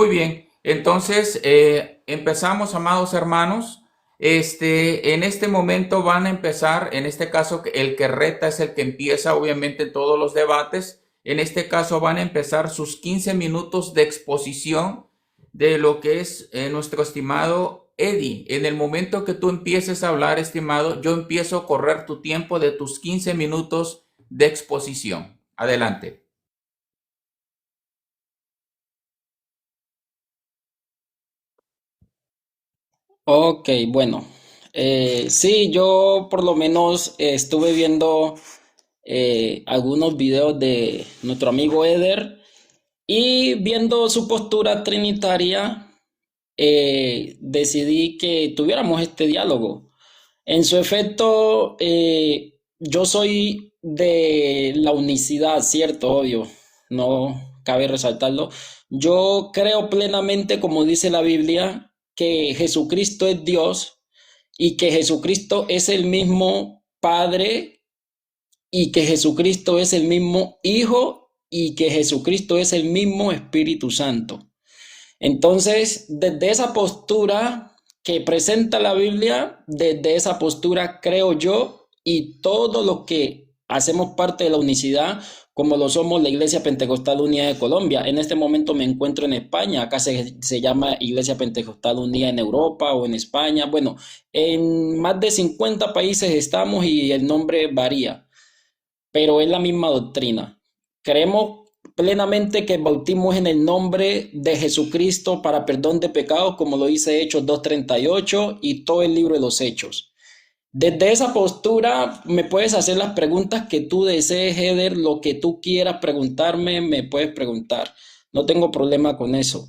Muy bien, entonces empezamos, amados hermanos. En este momento van a empezar, en este caso el que reta es el que empieza, obviamente, en todos los debates. En este caso van a empezar sus 15 minutos de exposición de lo que es nuestro estimado Eddie. En el momento que tú empieces a hablar, estimado, yo empiezo a correr tu tiempo de tus 15 minutos de exposición. Adelante. Ok, bueno. Sí, yo por lo menos estuve viendo algunos videos de nuestro amigo Eder y viendo su postura trinitaria, decidí que tuviéramos este diálogo. En su efecto, yo soy de la unicidad, ¿cierto? Obvio, no cabe resaltarlo. Yo creo plenamente, como dice la Biblia, que Jesucristo es Dios y que Jesucristo es el mismo Padre y que Jesucristo es el mismo Hijo y que Jesucristo es el mismo Espíritu Santo. Entonces, desde esa postura que presenta la Biblia, desde esa postura creo yo y todo lo que hacemos parte de la unicidad, como lo somos la Iglesia Pentecostal Unida de Colombia. En este momento me encuentro en España, acá se llama Iglesia Pentecostal Unida en Europa o en España. Bueno, en más de 50 países estamos y el nombre varía, pero es la misma doctrina. Creemos plenamente que el bautismo es en el nombre de Jesucristo para perdón de pecados, como lo dice Hechos 2:38 y todo el libro de los Hechos. Desde esa postura me puedes hacer las preguntas que tú desees, Eder, lo que tú quieras preguntarme, me puedes preguntar. No tengo problema con eso.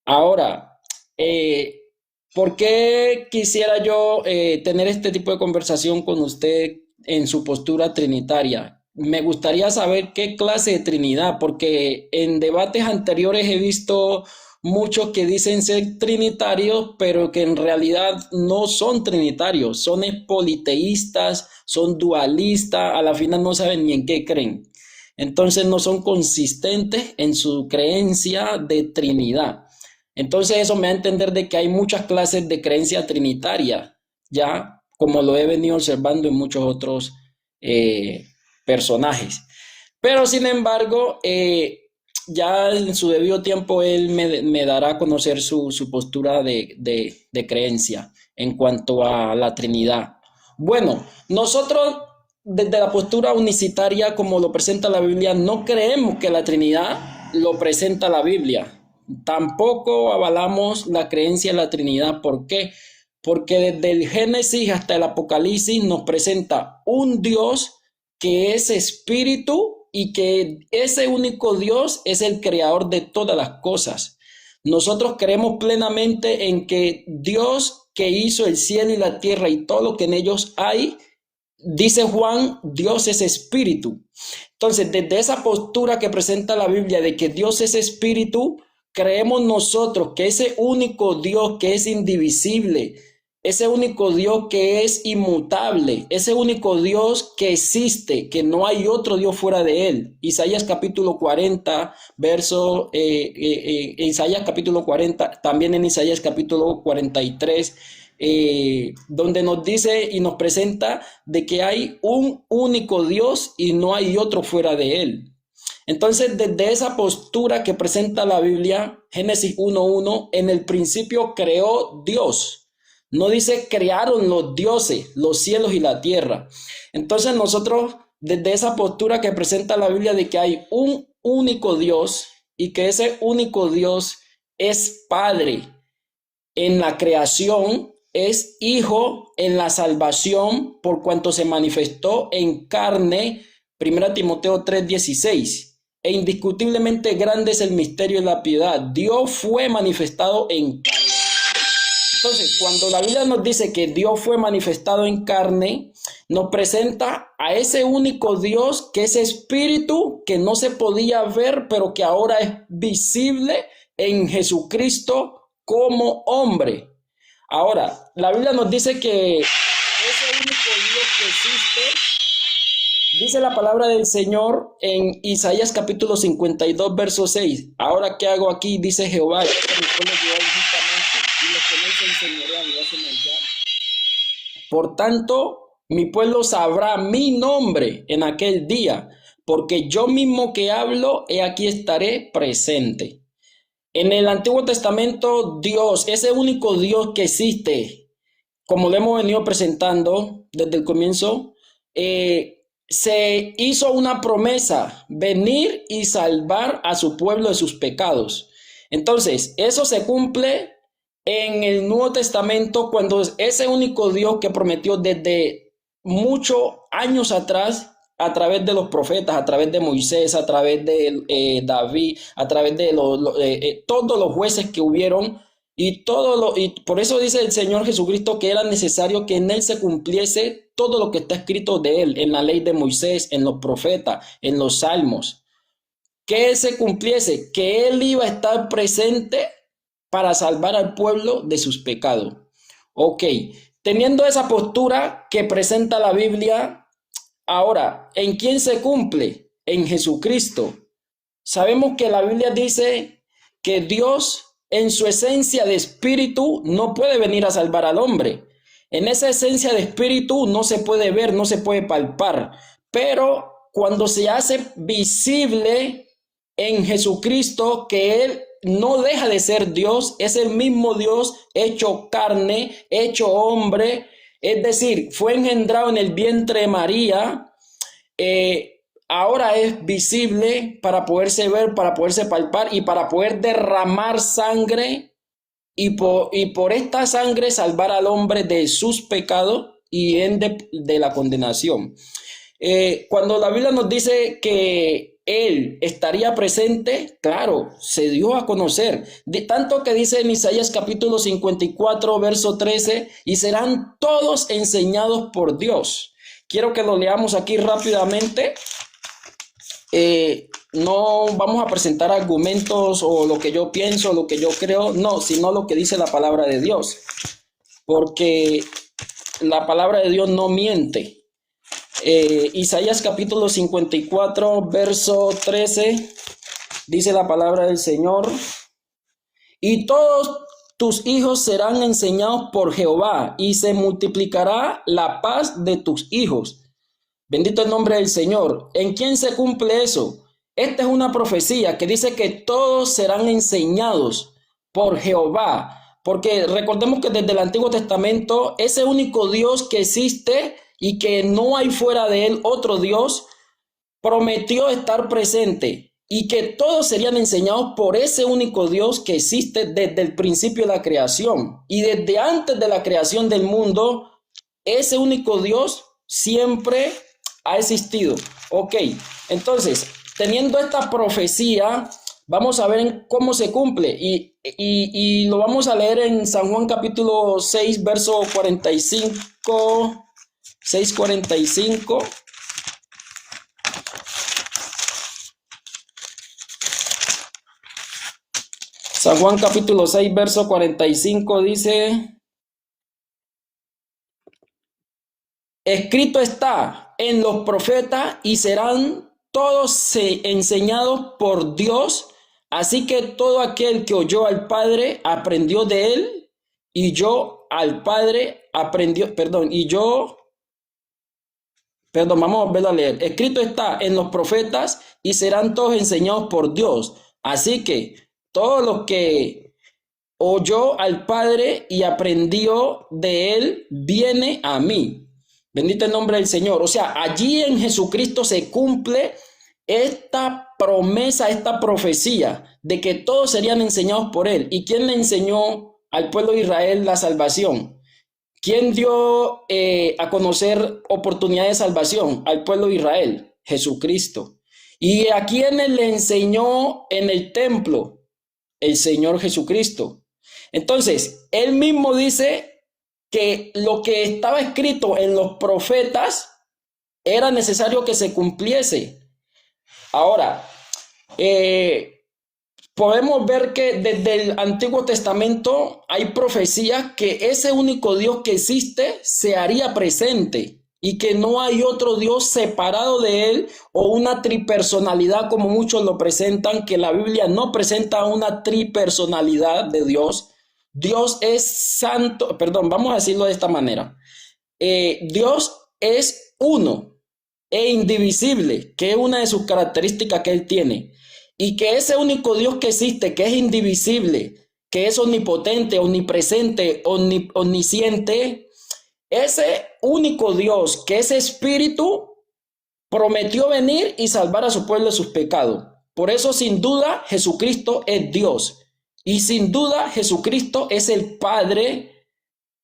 Ahora, eh, ¿por qué quisiera yo tener este tipo de conversación con usted en su postura trinitaria? Me gustaría saber qué clase de Trinidad, porque en debates anteriores he visto muchos que dicen ser trinitarios, pero que en realidad no son trinitarios, son politeístas, son dualistas, a la final no saben ni en qué creen. Entonces no son consistentes en su creencia de Trinidad. Entonces eso me da a entender de que hay muchas clases de creencia trinitaria, ya como lo he venido observando en muchos otros eh, personajes. Pero sin embargo, ya en su debido tiempo él me dará a conocer su postura de creencia en cuanto a la Trinidad. Bueno, nosotros desde la postura unicitaria, como lo presenta la Biblia, no creemos que la Trinidad lo presenta la Biblia. Tampoco avalamos la creencia en la Trinidad. ¿Por qué? Porque desde el Génesis hasta el Apocalipsis nos presenta un Dios que es espíritu y que ese único Dios es el creador de todas las cosas. Nosotros creemos plenamente en que Dios que hizo el cielo y la tierra y todo lo que en ellos hay, dice Juan, Dios es espíritu. Entonces, desde esa postura que presenta la Biblia de que Dios es espíritu, creemos nosotros que ese único Dios que es indivisible, ese único Dios que es inmutable, ese único Dios que existe, que no hay otro Dios fuera de él. Isaías capítulo 40, Isaías capítulo 40, también en Isaías capítulo 43, donde nos dice y nos presenta de que hay un único Dios y no hay otro fuera de él. Entonces, desde esa postura que presenta la Biblia, Génesis 1:1, en el principio creó Dios. No dice crearon los dioses, los cielos y la tierra. Entonces nosotros, desde esa postura que presenta la Biblia de que hay un único Dios y que ese único Dios es Padre en la creación, es Hijo en la salvación, por cuanto se manifestó en carne, 1 Timoteo 3:16. E indiscutiblemente grande es el misterio de la piedad. Dios fue manifestado en carne. Entonces, cuando la Biblia nos dice que Dios fue manifestado en carne, nos presenta a ese único Dios que es espíritu, que no se podía ver, pero que ahora es visible en Jesucristo como hombre. Ahora, la Biblia nos dice que ese único Dios que existe Dice la palabra del Señor en Isaías capítulo 52, verso 6. Ahora, ¿qué hago aquí? Dice Jehová, yo que mi pueblo lleva injustamente, y los que no se enseñorean y hacen hollar. Por tanto, mi pueblo sabrá mi nombre en aquel día, porque yo mismo que hablo, he aquí estaré presente. En el Antiguo Testamento, Dios, ese único Dios que existe, como lo hemos venido presentando desde el comienzo, se hizo una promesa, venir y salvar a su pueblo de sus pecados. Entonces, eso se cumple en el Nuevo Testamento cuando ese único Dios que prometió desde muchos años atrás, a través de los profetas, a través de Moisés, a través de David, a través de todos los jueces que hubieron, y por eso dice el Señor Jesucristo que era necesario que en él se cumpliese todo lo que está escrito de él, en la ley de Moisés, en los profetas, en los salmos. Que se cumpliese, que él iba a estar presente para salvar al pueblo de sus pecados. Ok, teniendo esa postura que presenta la Biblia, ahora, ¿en quién se cumple? En Jesucristo. Sabemos que la Biblia dice que Dios en su esencia de espíritu no puede venir a salvar al hombre. En esa esencia de espíritu no se puede ver, no se puede palpar, pero cuando se hace visible en Jesucristo que Él no deja de ser Dios, es el mismo Dios hecho carne, hecho hombre, es decir, fue engendrado en el vientre de María, ahora es visible para poderse ver, para poderse palpar y para poder derramar sangre y por esta sangre salvar al hombre de sus pecados y de la condenación. Cuando la Biblia nos dice que Él estaría presente, claro, se dio a conocer, tanto que dice en Isaías capítulo 54, verso 13, y serán todos enseñados por Dios. Quiero que lo leamos aquí rápidamente. No vamos a presentar argumentos o lo que yo pienso, lo que yo creo, no, sino lo que dice la palabra de Dios, porque la palabra de Dios no miente. Isaías capítulo 54, verso 13, dice la palabra del Señor: y todos tus hijos serán enseñados por Jehová, y se multiplicará la paz de tus hijos. Bendito el nombre del Señor. ¿En quién se cumple eso? Esta es una profecía que dice que todos serán enseñados por Jehová, porque recordemos que desde el Antiguo Testamento ese único Dios que existe y que no hay fuera de él otro Dios, prometió estar presente y que todos serían enseñados por ese único Dios que existe desde el principio de la creación. Y desde antes de la creación del mundo, ese único Dios siempre ha existido. Ok, entonces, teniendo esta profecía, vamos a ver cómo se cumple y lo vamos a leer en San Juan capítulo 6, verso 45, 6:45. San Juan capítulo 6, verso 45 dice: escrito está en los profetas y serán todos enseñados por Dios, así que todo aquel que oyó al Padre aprendió de él, y yo al Padre aprendió, vamos a volver a leer. Escrito está en los profetas y serán todos enseñados por Dios, así que todos los que oyó al Padre y aprendió de él, viene a mí. Bendito el nombre del Señor. O sea, allí en Jesucristo se cumple esta promesa, esta profecía de que todos serían enseñados por él. ¿Y quién le enseñó al pueblo de Israel la salvación? ¿Quién dio a conocer oportunidad de salvación al pueblo de Israel? Jesucristo. ¿Y a quién le enseñó en el templo? El Señor Jesucristo. Entonces, él mismo dice que lo que estaba escrito en los profetas era necesario que se cumpliese. Ahora, podemos ver que desde el Antiguo Testamento hay profecías que ese único Dios que existe se haría presente y que no hay otro Dios separado de él o una tripersonalidad como muchos lo presentan, que la Biblia no presenta una tripersonalidad de Dios. Dios es santo, perdón, vamos a decirlo de esta manera. Dios es uno e indivisible, que es una de sus características que él tiene. Y que ese único Dios que existe, que es indivisible, que es omnipotente, omnipresente, omnisciente, ese único Dios que es espíritu, prometió venir y salvar a su pueblo de sus pecados. Por eso, sin duda, Jesucristo es Dios. Y sin duda, Jesucristo es el Padre.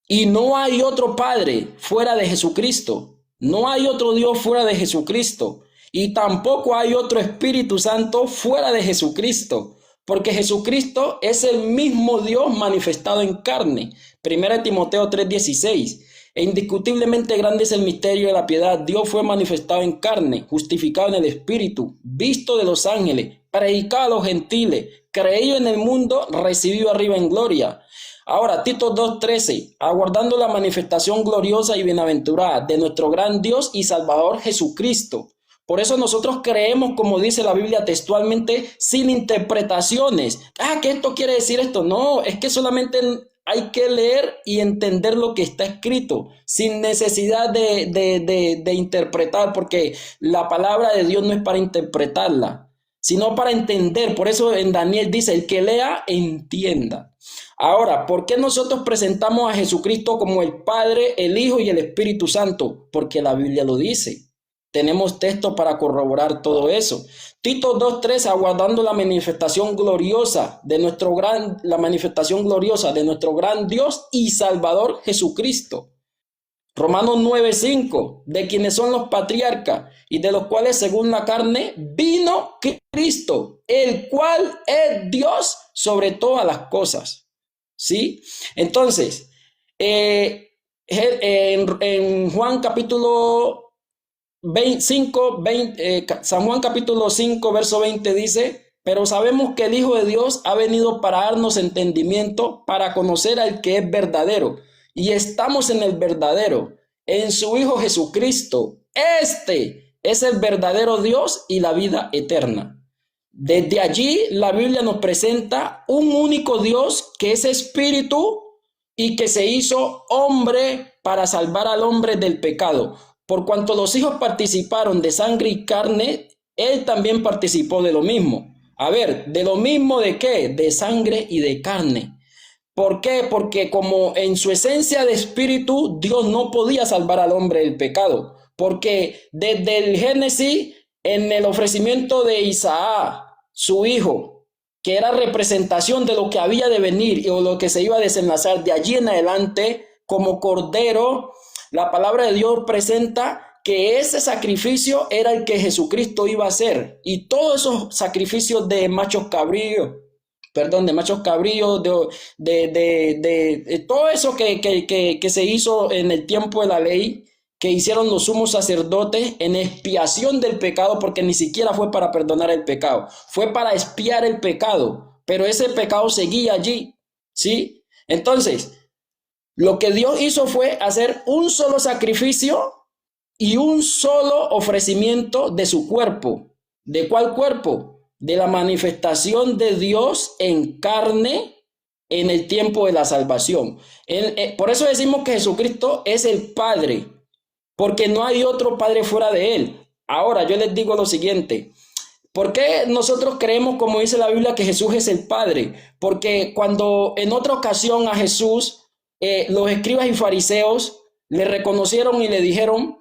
Y no hay otro Padre fuera de Jesucristo. No hay otro Dios fuera de Jesucristo. Y tampoco hay otro Espíritu Santo fuera de Jesucristo. Porque Jesucristo es el mismo Dios manifestado en carne. 1 Timoteo 3:16. E indiscutiblemente grande es el misterio de la piedad. Dios fue manifestado en carne, justificado en el Espíritu, visto de los ángeles, predicado a los gentiles, creído en el mundo, recibido arriba en gloria. Ahora, Tito 2:13, aguardando la manifestación gloriosa y bienaventurada de nuestro gran Dios y Salvador Jesucristo. Por eso nosotros creemos, como dice la Biblia textualmente, sin interpretaciones. ¿Que esto quiere decir esto? No, es que solamente hay que leer y entender lo que está escrito, sin necesidad de interpretar, porque la palabra de Dios no es para interpretarla, sino para entender. Por eso en Daniel dice, el que lea, entienda. Ahora, ¿por qué nosotros presentamos a Jesucristo como el Padre, el Hijo y el Espíritu Santo? Porque la Biblia lo dice. Tenemos textos para corroborar todo eso. Tito 2:3, aguardando la manifestación gloriosa de nuestro gran Dios y Salvador Jesucristo. Romanos 9:5, de quienes son los patriarcas y de los cuales según la carne vino Cristo, el cual es Dios sobre todas las cosas. ¿Sí? Entonces, en Juan capítulo 5, San Juan capítulo 5, verso 20 dice, pero sabemos que el Hijo de Dios ha venido para darnos entendimiento, para conocer al que es verdadero. Y estamos en el verdadero, en su Hijo Jesucristo. Este es el verdadero Dios y la vida eterna. Desde allí la Biblia nos presenta un único Dios que es espíritu y que se hizo hombre para salvar al hombre del pecado. Por cuanto los hijos participaron de sangre y carne, él también participó de lo mismo. A ver, ¿de lo mismo de qué? De sangre y de carne. ¿Por qué? Porque como en su esencia de espíritu, Dios no podía salvar al hombre del pecado. Porque desde el Génesis, en el ofrecimiento de Isaac, su hijo, que era representación de lo que había de venir o lo que se iba a desenlazar de allí en adelante, como cordero, la palabra de Dios presenta que ese sacrificio era el que Jesucristo iba a hacer. Y todos esos sacrificios de machos cabríos, de todo eso que se hizo en el tiempo de la ley, que hicieron los sumos sacerdotes en expiación del pecado, porque ni siquiera fue para perdonar el pecado, fue para expiar el pecado, pero ese pecado seguía allí, ¿sí? Entonces, lo que Dios hizo fue hacer un solo sacrificio y un solo ofrecimiento de su cuerpo. ¿De cuál cuerpo? De la manifestación de Dios en carne en el tiempo de la salvación. Por eso decimos que Jesucristo es el Padre, porque no hay otro Padre fuera de él. Ahora yo les digo lo siguiente. ¿Por qué nosotros creemos, como dice la Biblia, que Jesús es el Padre? Porque cuando en otra ocasión a Jesús los escribas y fariseos le reconocieron y le dijeron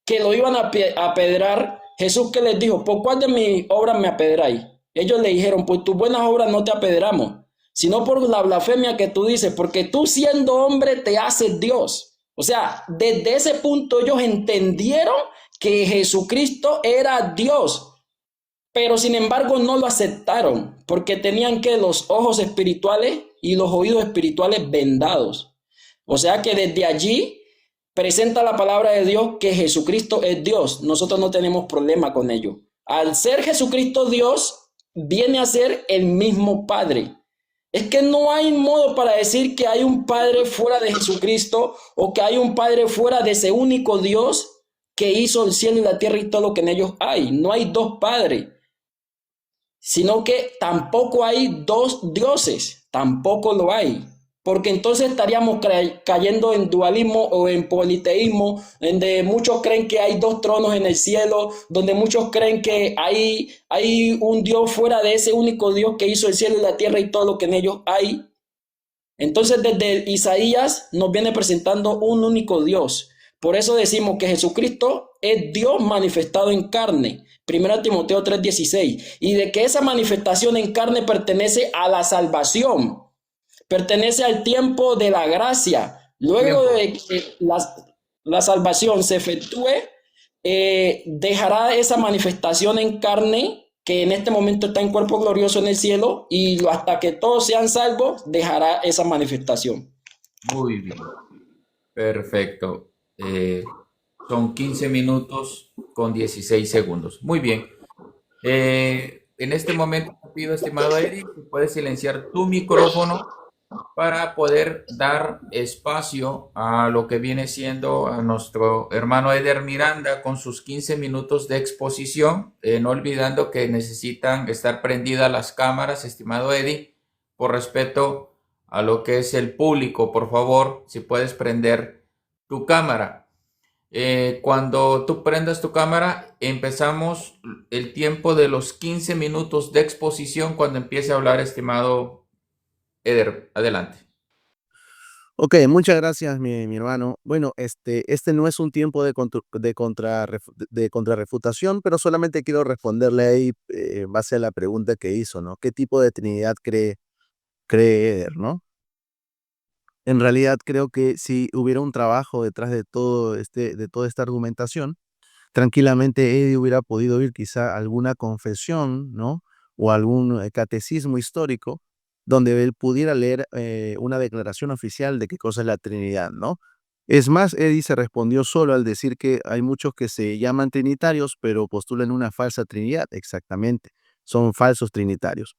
que lo iban a apedrear, Jesús, ¿qué les dijo? ¿Por cuál de mis obras me apedráis? Ellos le dijeron, pues tus buenas obras no te apedramos, sino por la blasfemia que tú dices, porque tú siendo hombre te haces Dios. O sea, desde ese punto ellos entendieron que Jesucristo era Dios, pero sin embargo no lo aceptaron, porque tenían que los ojos espirituales y los oídos espirituales vendados. O sea que desde allí presenta la palabra de Dios que Jesucristo es Dios. Nosotros no tenemos problema con ello. Al ser Jesucristo Dios, viene a ser el mismo Padre. Es que no hay modo para decir que hay un Padre fuera de Jesucristo o que hay un Padre fuera de ese único Dios que hizo el cielo y la tierra y todo lo que en ellos hay. No hay dos padres, sino que tampoco hay dos dioses, tampoco lo hay. Porque entonces estaríamos cayendo en dualismo o en politeísmo, donde muchos creen que hay dos tronos en el cielo, donde muchos creen que hay un Dios fuera de ese único Dios que hizo el cielo y la tierra y todo lo que en ellos hay. Entonces desde Isaías nos viene presentando un único Dios. Por eso decimos que Jesucristo es Dios manifestado en carne. 1 Timoteo 3:16. Y de que esa manifestación en carne pertenece a la salvación, pertenece al tiempo de la gracia. Luego Tiempo. de que la salvación se efectúe, dejará esa manifestación en carne que en este momento está en cuerpo glorioso en el cielo y hasta que todos sean salvos dejará esa manifestación. Muy bien. Perfecto. Son 15 minutos con 16 segundos. Muy bien. En este momento te pido, estimado Eric, que puedes silenciar tu micrófono para poder dar espacio a lo que viene siendo a nuestro hermano Eder Miranda con sus 15 minutos de exposición, no olvidando que necesitan estar prendidas las cámaras, estimado Eddie, por respeto a lo que es el público. Por favor, si puedes prender tu cámara. Cuando tú prendas tu cámara, empezamos el tiempo de los 15 minutos de exposición cuando empiece a hablar, estimado Eder. Adelante. Ok, muchas gracias, mi hermano. Bueno, este no es un tiempo de contrarrefutación, pero solamente quiero responderle ahí en base a la pregunta que hizo, ¿no? ¿Qué tipo de Trinidad cree Eder, ¿no? En realidad creo que si hubiera un trabajo detrás de toda esta argumentación, tranquilamente Eddie hubiera podido ir quizá a alguna confesión, ¿no? O algún catecismo histórico donde él pudiera leer una declaración oficial de qué cosa es la Trinidad, ¿no? Es más, Eddie se respondió solo al decir que hay muchos que se llaman trinitarios, pero postulan una falsa Trinidad, exactamente. Son falsos trinitarios.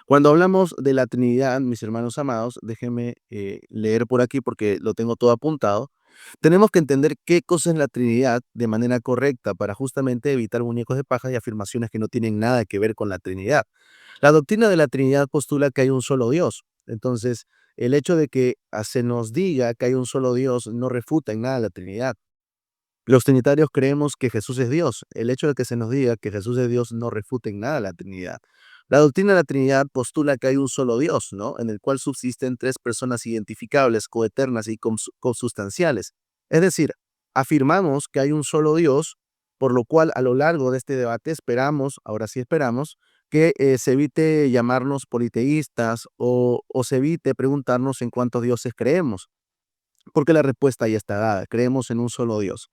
Cuando hablamos de la Trinidad, mis hermanos amados, déjenme leer por aquí porque lo tengo todo apuntado. Tenemos que entender qué cosa es la Trinidad de manera correcta para justamente evitar muñecos de paja y afirmaciones que no tienen nada que ver con la Trinidad. La doctrina de la Trinidad postula que hay un solo Dios. Entonces, el hecho de que se nos diga que hay un solo Dios no refuta en nada la Trinidad. Los trinitarios creemos que Jesús es Dios. El hecho de que se nos diga que Jesús es Dios no refuta en nada la Trinidad. La doctrina de la Trinidad postula que hay un solo Dios, ¿no? En el cual subsisten tres personas identificables, coeternas y consustanciales. Es decir, afirmamos que hay un solo Dios, por lo cual a lo largo de este debate esperamos, ahora sí esperamos, que se evite llamarnos politeístas o se evite preguntarnos en cuántos dioses creemos, porque la respuesta ya está dada, creemos en un solo Dios.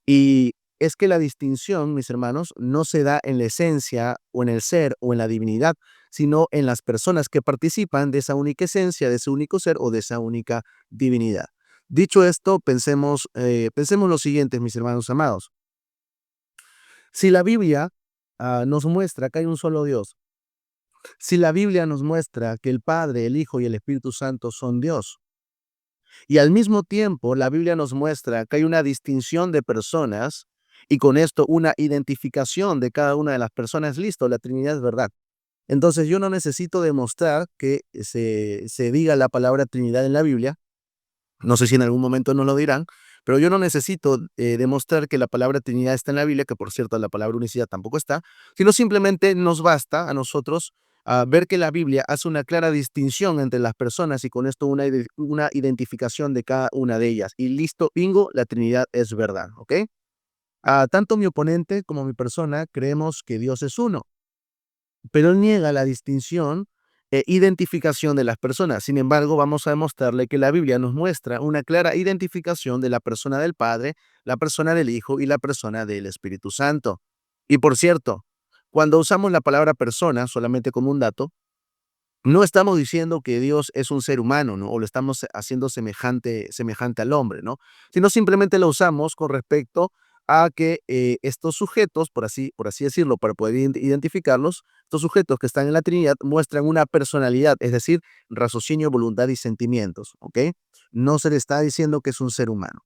Y es que la distinción, mis hermanos, no se da en la esencia o en el ser o en la divinidad, sino en las personas que participan de esa única esencia, de ese único ser o de esa única divinidad. Dicho esto, pensemos lo siguiente, mis hermanos amados. Si la Biblia nos muestra que hay un solo Dios, si la Biblia nos muestra que el Padre, el Hijo y el Espíritu Santo son Dios, y al mismo tiempo, la Biblia nos muestra que hay una distinción de personas y con esto una identificación de cada una de las personas. Listo, la Trinidad es verdad. Entonces yo no necesito demostrar que se diga la palabra Trinidad en la Biblia. No sé si en algún momento nos lo dirán, pero yo no necesito demostrar que la palabra Trinidad está en la Biblia, que por cierto la palabra unicidad tampoco está, sino simplemente nos basta a nosotros ver que la Biblia hace una clara distinción entre las personas y con esto una identificación de cada una de ellas. Y listo, bingo, la Trinidad es verdad, ¿ok? Tanto mi oponente como mi persona creemos que Dios es uno, pero él niega la distinción e identificación de las personas. Sin embargo, vamos a demostrarle que la Biblia nos muestra una clara identificación de la persona del Padre, la persona del Hijo y la persona del Espíritu Santo. Y por cierto, cuando usamos la palabra persona, solamente como un dato, no estamos diciendo que Dios es un ser humano, ¿no? O lo estamos haciendo semejante al hombre, ¿no? Sino simplemente lo usamos con respecto a que estos sujetos, por así decirlo, para poder identificarlos, estos sujetos que están en la Trinidad muestran una personalidad, es decir, raciocinio, voluntad y sentimientos, ¿ok? No se le está diciendo que es un ser humano.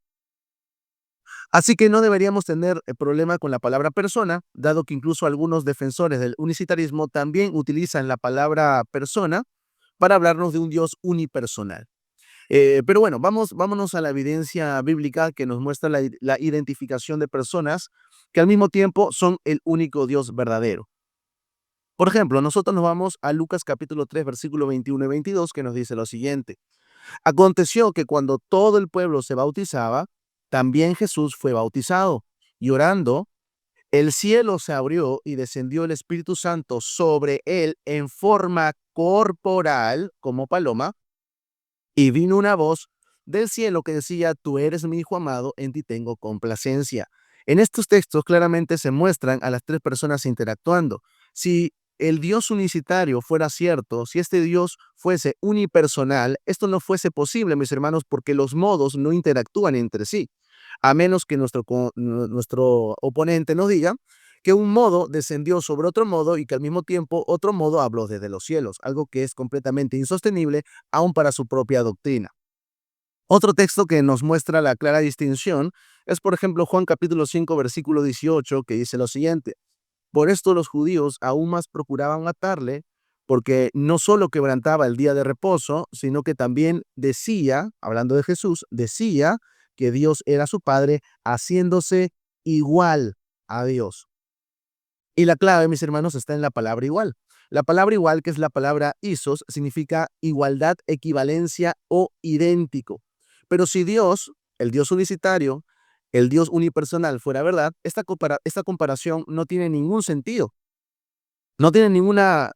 Así que no deberíamos tener problema con la palabra persona, dado que incluso algunos defensores del unicitarismo también utilizan la palabra persona para hablarnos de un Dios unipersonal. Pero bueno, vámonos a la evidencia bíblica que nos muestra la identificación de personas que al mismo tiempo son el único Dios verdadero. Por ejemplo, nosotros nos vamos a Lucas capítulo 3, versículo 21 y 22, que nos dice lo siguiente. Aconteció que cuando todo el pueblo se bautizaba, también Jesús fue bautizado. Y orando, el cielo se abrió y descendió el Espíritu Santo sobre él en forma corporal, como paloma, y vino una voz del cielo que decía, tú eres mi hijo amado, en ti tengo complacencia. En estos textos claramente se muestran a las tres personas interactuando. Si el Dios unicitario fuera cierto, si este Dios fuese unipersonal, esto no fuese posible, mis hermanos, porque los modos no interactúan entre sí, a menos que nuestro oponente nos diga que un modo descendió sobre otro modo y que al mismo tiempo otro modo habló desde los cielos, algo que es completamente insostenible aún para su propia doctrina. Otro texto que nos muestra la clara distinción es, por ejemplo, Juan capítulo 5, versículo 18, que dice lo siguiente. Por esto los judíos aún más procuraban matarle, porque no solo quebrantaba el día de reposo, sino que también decía, hablando de Jesús, decía que Dios era su Padre, haciéndose igual a Dios. Y la clave, mis hermanos, está en la palabra igual. La palabra igual, que es la palabra isos, significa igualdad, equivalencia o idéntico. Pero si Dios, el Dios unicitario, el Dios unipersonal fuera verdad, esta comparación no tiene ningún sentido. No tiene ninguna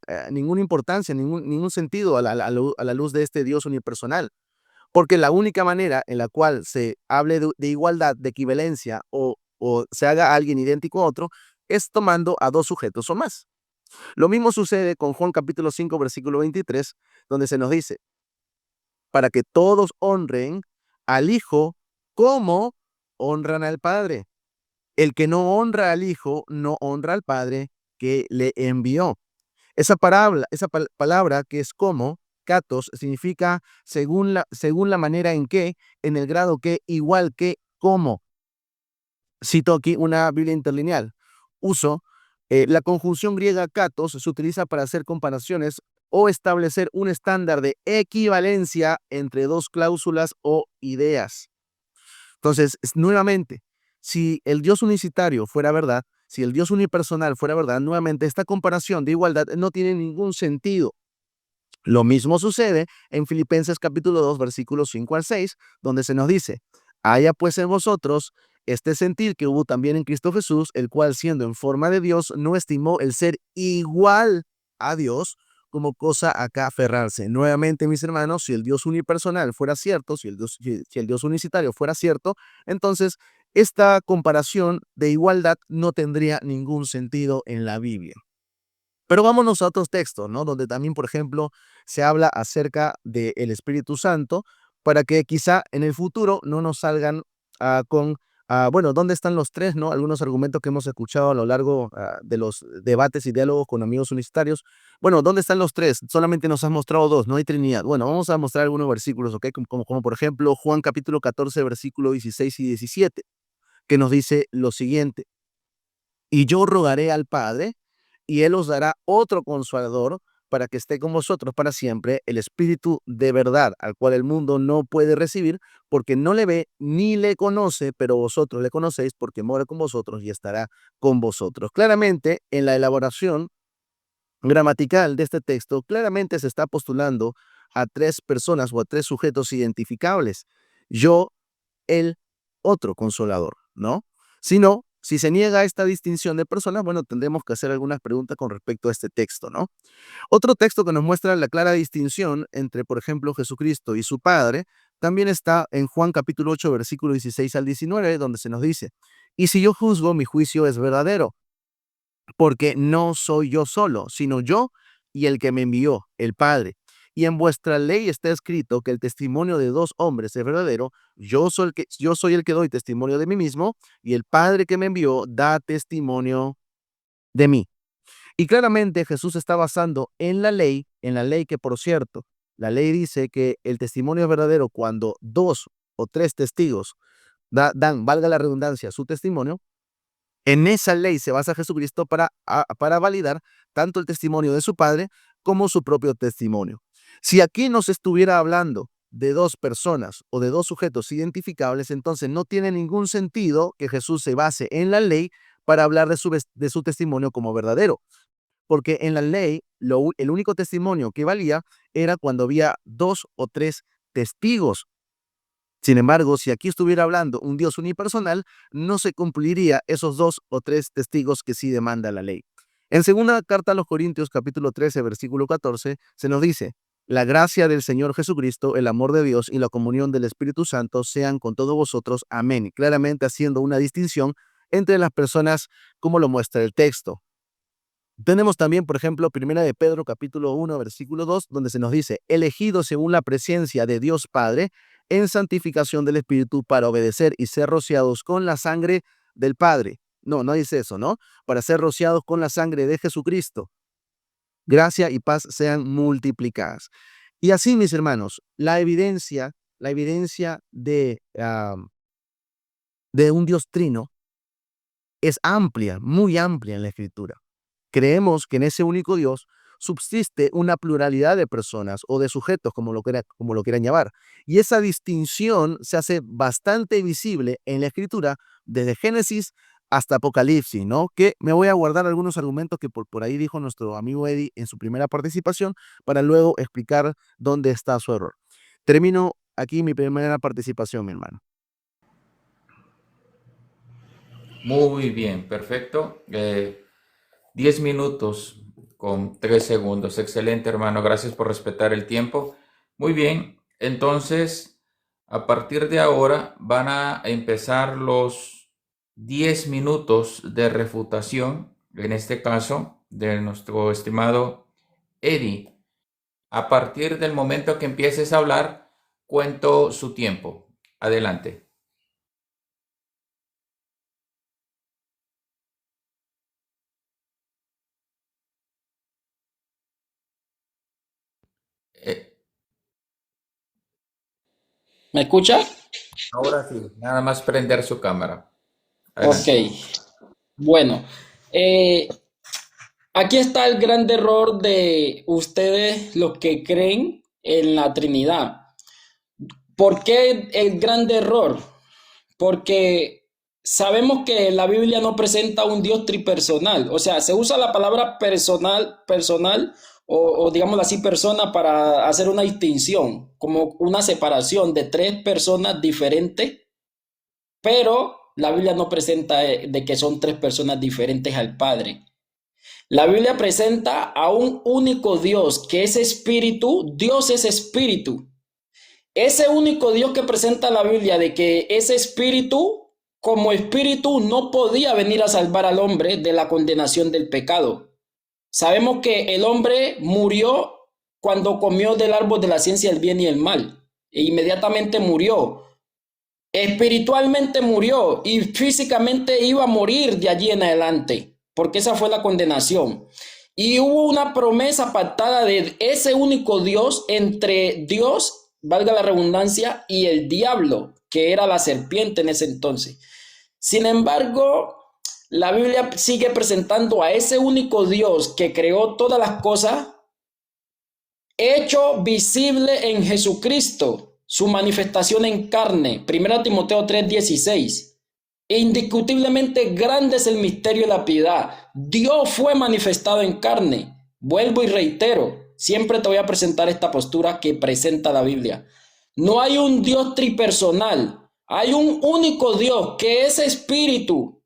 importancia, ningún sentido a la luz de este Dios unipersonal. Porque la única manera en la cual se hable de igualdad, de equivalencia o se haga alguien idéntico a otro es tomando a dos sujetos o más. Lo mismo sucede con Juan capítulo 5, versículo 23, donde se nos dice, para que todos honren al Hijo como honran al Padre. El que no honra al Hijo no honra al Padre que le envió. Esa palabra que es como, katos, significa según la manera en que, en el grado que, igual que, como. Cito aquí una Biblia interlineal. Uso, la conjunción griega katos se utiliza para hacer comparaciones o establecer un estándar de equivalencia entre dos cláusulas o ideas. Entonces, nuevamente, si el Dios unicitario fuera verdad, si el Dios unipersonal fuera verdad, nuevamente esta comparación de igualdad no tiene ningún sentido. Lo mismo sucede en Filipenses capítulo 2, versículos 5 al 6, donde se nos dice, haya pues en vosotros este sentir que hubo también en Cristo Jesús, el cual siendo en forma de Dios, no estimó el ser igual a Dios como cosa a que aferrarse. Nuevamente, mis hermanos, si el Dios unipersonal fuera cierto, si el Dios unicitario fuera cierto, entonces esta comparación de igualdad no tendría ningún sentido en la Biblia. Pero vámonos a otros textos, ¿no? Donde también, por ejemplo, se habla acerca del Espíritu Santo para que quizá en el futuro no nos salgan bueno, ¿dónde están los tres, no? Algunos argumentos que hemos escuchado a lo largo de los debates y diálogos con amigos unicitarios. Bueno, ¿dónde están los tres? Solamente nos has mostrado dos, no hay Trinidad. Bueno, vamos a mostrar algunos versículos, ¿ok? Como por ejemplo Juan capítulo 14, versículo 16 y 17, que nos dice lo siguiente. Y yo rogaré al Padre, y Él os dará otro consolador para que esté con vosotros para siempre, el Espíritu de verdad, al cual el mundo no puede recibir, porque no le ve ni le conoce, pero vosotros le conocéis porque mora con vosotros y estará con vosotros. Claramente, en la elaboración gramatical de este texto, claramente se está postulando a tres personas o a tres sujetos identificables. Yo, el otro consolador, ¿no? Si no, si se niega esta distinción de personas, bueno, tendremos que hacer algunas preguntas con respecto a este texto, ¿no? Otro texto que nos muestra la clara distinción entre, por ejemplo, Jesucristo y su Padre, también está en Juan capítulo 8, versículo 16 al 19, donde se nos dice, y si yo juzgo, mi juicio es verdadero, porque no soy yo solo, sino yo y el que me envió, el Padre. Y en vuestra ley está escrito que el testimonio de dos hombres es verdadero. Yo soy el que doy testimonio de mí mismo, y el Padre que me envió da testimonio de mí. Y claramente Jesús está basando en la ley que, por cierto, la ley dice que el testimonio es verdadero cuando dos o tres testigos dan, valga la redundancia, su testimonio, en esa ley se basa Jesucristo para validar tanto el testimonio de su Padre como su propio testimonio. Si aquí no se estuviera hablando de dos personas o de dos sujetos identificables, entonces no tiene ningún sentido que Jesús se base en la ley para hablar de su testimonio como verdadero, porque en la ley el único testimonio que valía era cuando había dos o tres testigos. Sin embargo, si aquí estuviera hablando un Dios unipersonal, no se cumpliría esos dos o tres testigos que sí demanda la ley. En segunda carta a los Corintios, capítulo 13, versículo 14, se nos dice: la gracia del Señor Jesucristo, el amor de Dios y la comunión del Espíritu Santo sean con todos vosotros. Amén. Claramente haciendo una distinción entre las personas como lo muestra el texto. Tenemos también, por ejemplo, Primera de Pedro, capítulo 1, versículo 2, donde se nos dice: elegidos según la presencia de Dios Padre, en santificación del Espíritu, para obedecer y ser rociados con la sangre del Padre. No, no dice eso, ¿no? Para ser rociados con la sangre de Jesucristo. Gracia y paz sean multiplicadas. Y así, mis hermanos, la evidencia de un Dios trino es amplia, muy amplia en la Escritura. Creemos que en ese único Dios subsiste una pluralidad de personas o de sujetos, como lo quieran llamar. Y esa distinción se hace bastante visible en la Escritura, desde Génesis hasta Apocalipsis, ¿no? Que me voy a guardar algunos argumentos que por ahí dijo nuestro amigo Eddie en su primera participación, para luego explicar dónde está su error. Termino aquí mi primera participación, mi hermano. Muy bien, perfecto. 10 minutos con 3 segundos. Excelente, hermano. Gracias por respetar el tiempo. Muy bien. Entonces, a partir de ahora van a empezar los 10 minutos de refutación, en este caso, de nuestro estimado Eddie. A partir del momento que empieces a hablar, cuento su tiempo. Adelante. Eh, ¿Me escucha? Ahora sí, nada más prender su cámara. Ok, Adelante. bueno, eh, aquí está el gran error de ustedes, los que creen en la Trinidad. ¿Por qué el gran error? Porque sabemos que la Biblia no presenta un Dios tripersonal. O sea, se usa la palabra personal o digámoslo así, persona, para hacer una distinción, como una separación de tres personas diferentes, pero la Biblia no presenta de que son tres personas diferentes al Padre. La Biblia presenta a un único Dios que es espíritu. Dios es espíritu. Ese único Dios que presenta la Biblia, de que ese espíritu, como espíritu, no podía venir a salvar al hombre de la condenación del pecado. Sabemos que el hombre murió cuando comió del árbol de la ciencia del bien y el mal. E inmediatamente murió. Espiritualmente murió y físicamente iba a morir de allí en adelante, porque esa fue la condenación. Y hubo una promesa pactada de ese único Dios entre Dios, valga la redundancia, y el diablo, que era la serpiente en ese entonces. Sin embargo, la Biblia sigue presentando a ese único Dios que creó todas las cosas, hecho visible en Jesucristo, su manifestación en carne. 1 Timoteo 3:16. Indiscutiblemente grande es el misterio de la piedad. Dios fue manifestado en carne. Vuelvo y reitero, siempre te voy a presentar esta postura que presenta la Biblia. No hay un Dios tripersonal. Hay un único Dios que es espíritu.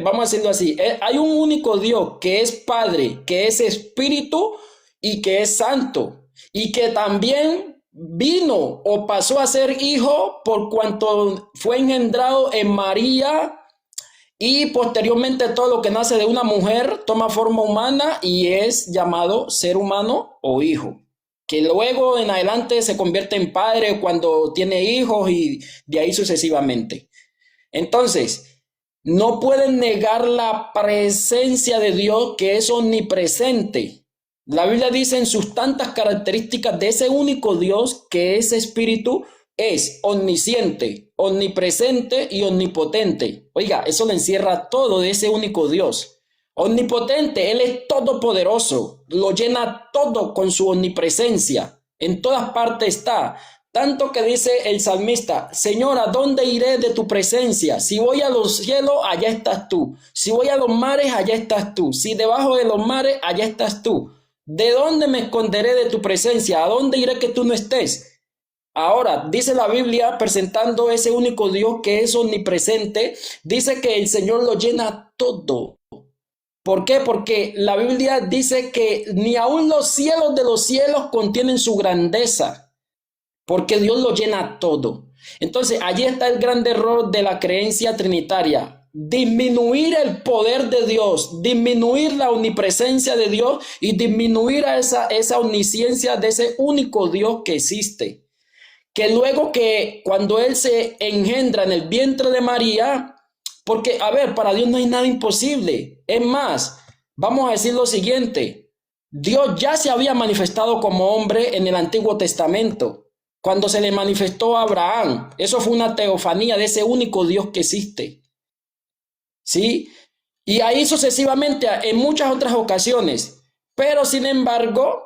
Vamos a decirlo así. Hay un único Dios que es Padre, que es espíritu y que es santo, y que también vino o pasó a ser hijo por cuanto fue engendrado en María, y posteriormente todo lo que nace de una mujer toma forma humana y es llamado ser humano o hijo, que luego en adelante se convierte en padre cuando tiene hijos y de ahí sucesivamente. Entonces, no pueden negar la presencia de Dios, que es omnipresente. La Biblia dice en sus tantas características de ese único Dios que es espíritu, es omnisciente, omnipresente y omnipotente. Oiga, eso lo encierra todo de ese único Dios. Omnipotente, Él es todopoderoso, lo llena todo con su omnipresencia. En todas partes está. Tanto que dice el salmista, Señor, ¿a dónde iré de tu presencia? Si voy a los cielos, allá estás tú. Si voy a los mares, allá estás tú. Si debajo de los mares, allá estás tú. ¿De dónde me esconderé de tu presencia? ¿A dónde iré que tú no estés? Ahora, dice la Biblia, presentando ese único Dios que es omnipresente, dice que el Señor lo llena todo. ¿Por qué? Porque la Biblia dice que ni aun los cielos de los cielos contienen su grandeza. Porque Dios lo llena todo. Entonces, allí está el gran error de la creencia trinitaria. Disminuir el poder de Dios, disminuir la omnipresencia de Dios y disminuir a esa omnisciencia de ese único Dios que existe. Que luego que cuando Él se engendra en el vientre de María, porque, a ver, para Dios no hay nada imposible. Es más, vamos a decir lo siguiente. Dios ya se había manifestado como hombre en el Antiguo Testamento. Cuando se le manifestó a Abraham, eso fue una teofanía de ese único Dios que existe. ¿Sí? Y ahí sucesivamente en muchas otras ocasiones. Pero sin embargo,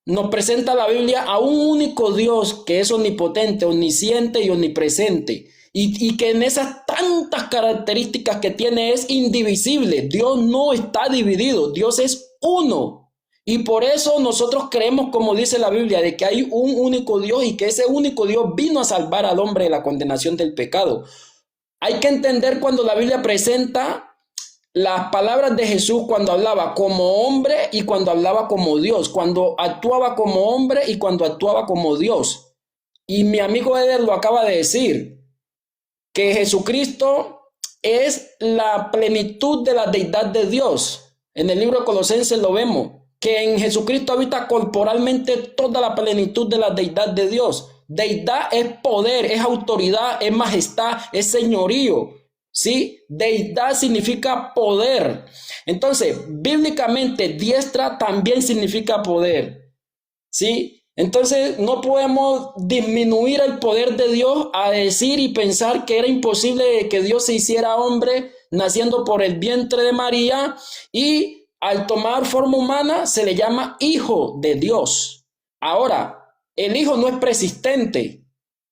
nos presenta la Biblia a un único Dios que es omnipotente, omnisciente y omnipresente. Y que en esas tantas características que tiene es indivisible. Dios no está dividido, Dios es uno. Y por eso nosotros creemos, como dice la Biblia, de que hay un único Dios y que ese único Dios vino a salvar al hombre de la condenación del pecado. Hay que entender cuando la Biblia presenta las palabras de Jesús cuando hablaba como hombre y cuando hablaba como Dios, cuando actuaba como hombre y cuando actuaba como Dios. Y mi amigo Eder lo acaba de decir, que Jesucristo es la plenitud de la deidad de Dios. En el libro de Colosenses lo vemos, que en Jesucristo habita corporalmente toda la plenitud de la deidad de Dios. Deidad es poder, es autoridad, es majestad, es señorío. ¿Sí? Deidad significa poder. Entonces, bíblicamente, diestra también significa poder. ¿Sí? Entonces, no podemos disminuir el poder de Dios a decir y pensar que era imposible que Dios se hiciera hombre naciendo por el vientre de María y al tomar forma humana se le llama hijo de Dios. Ahora, el hijo no es persistente.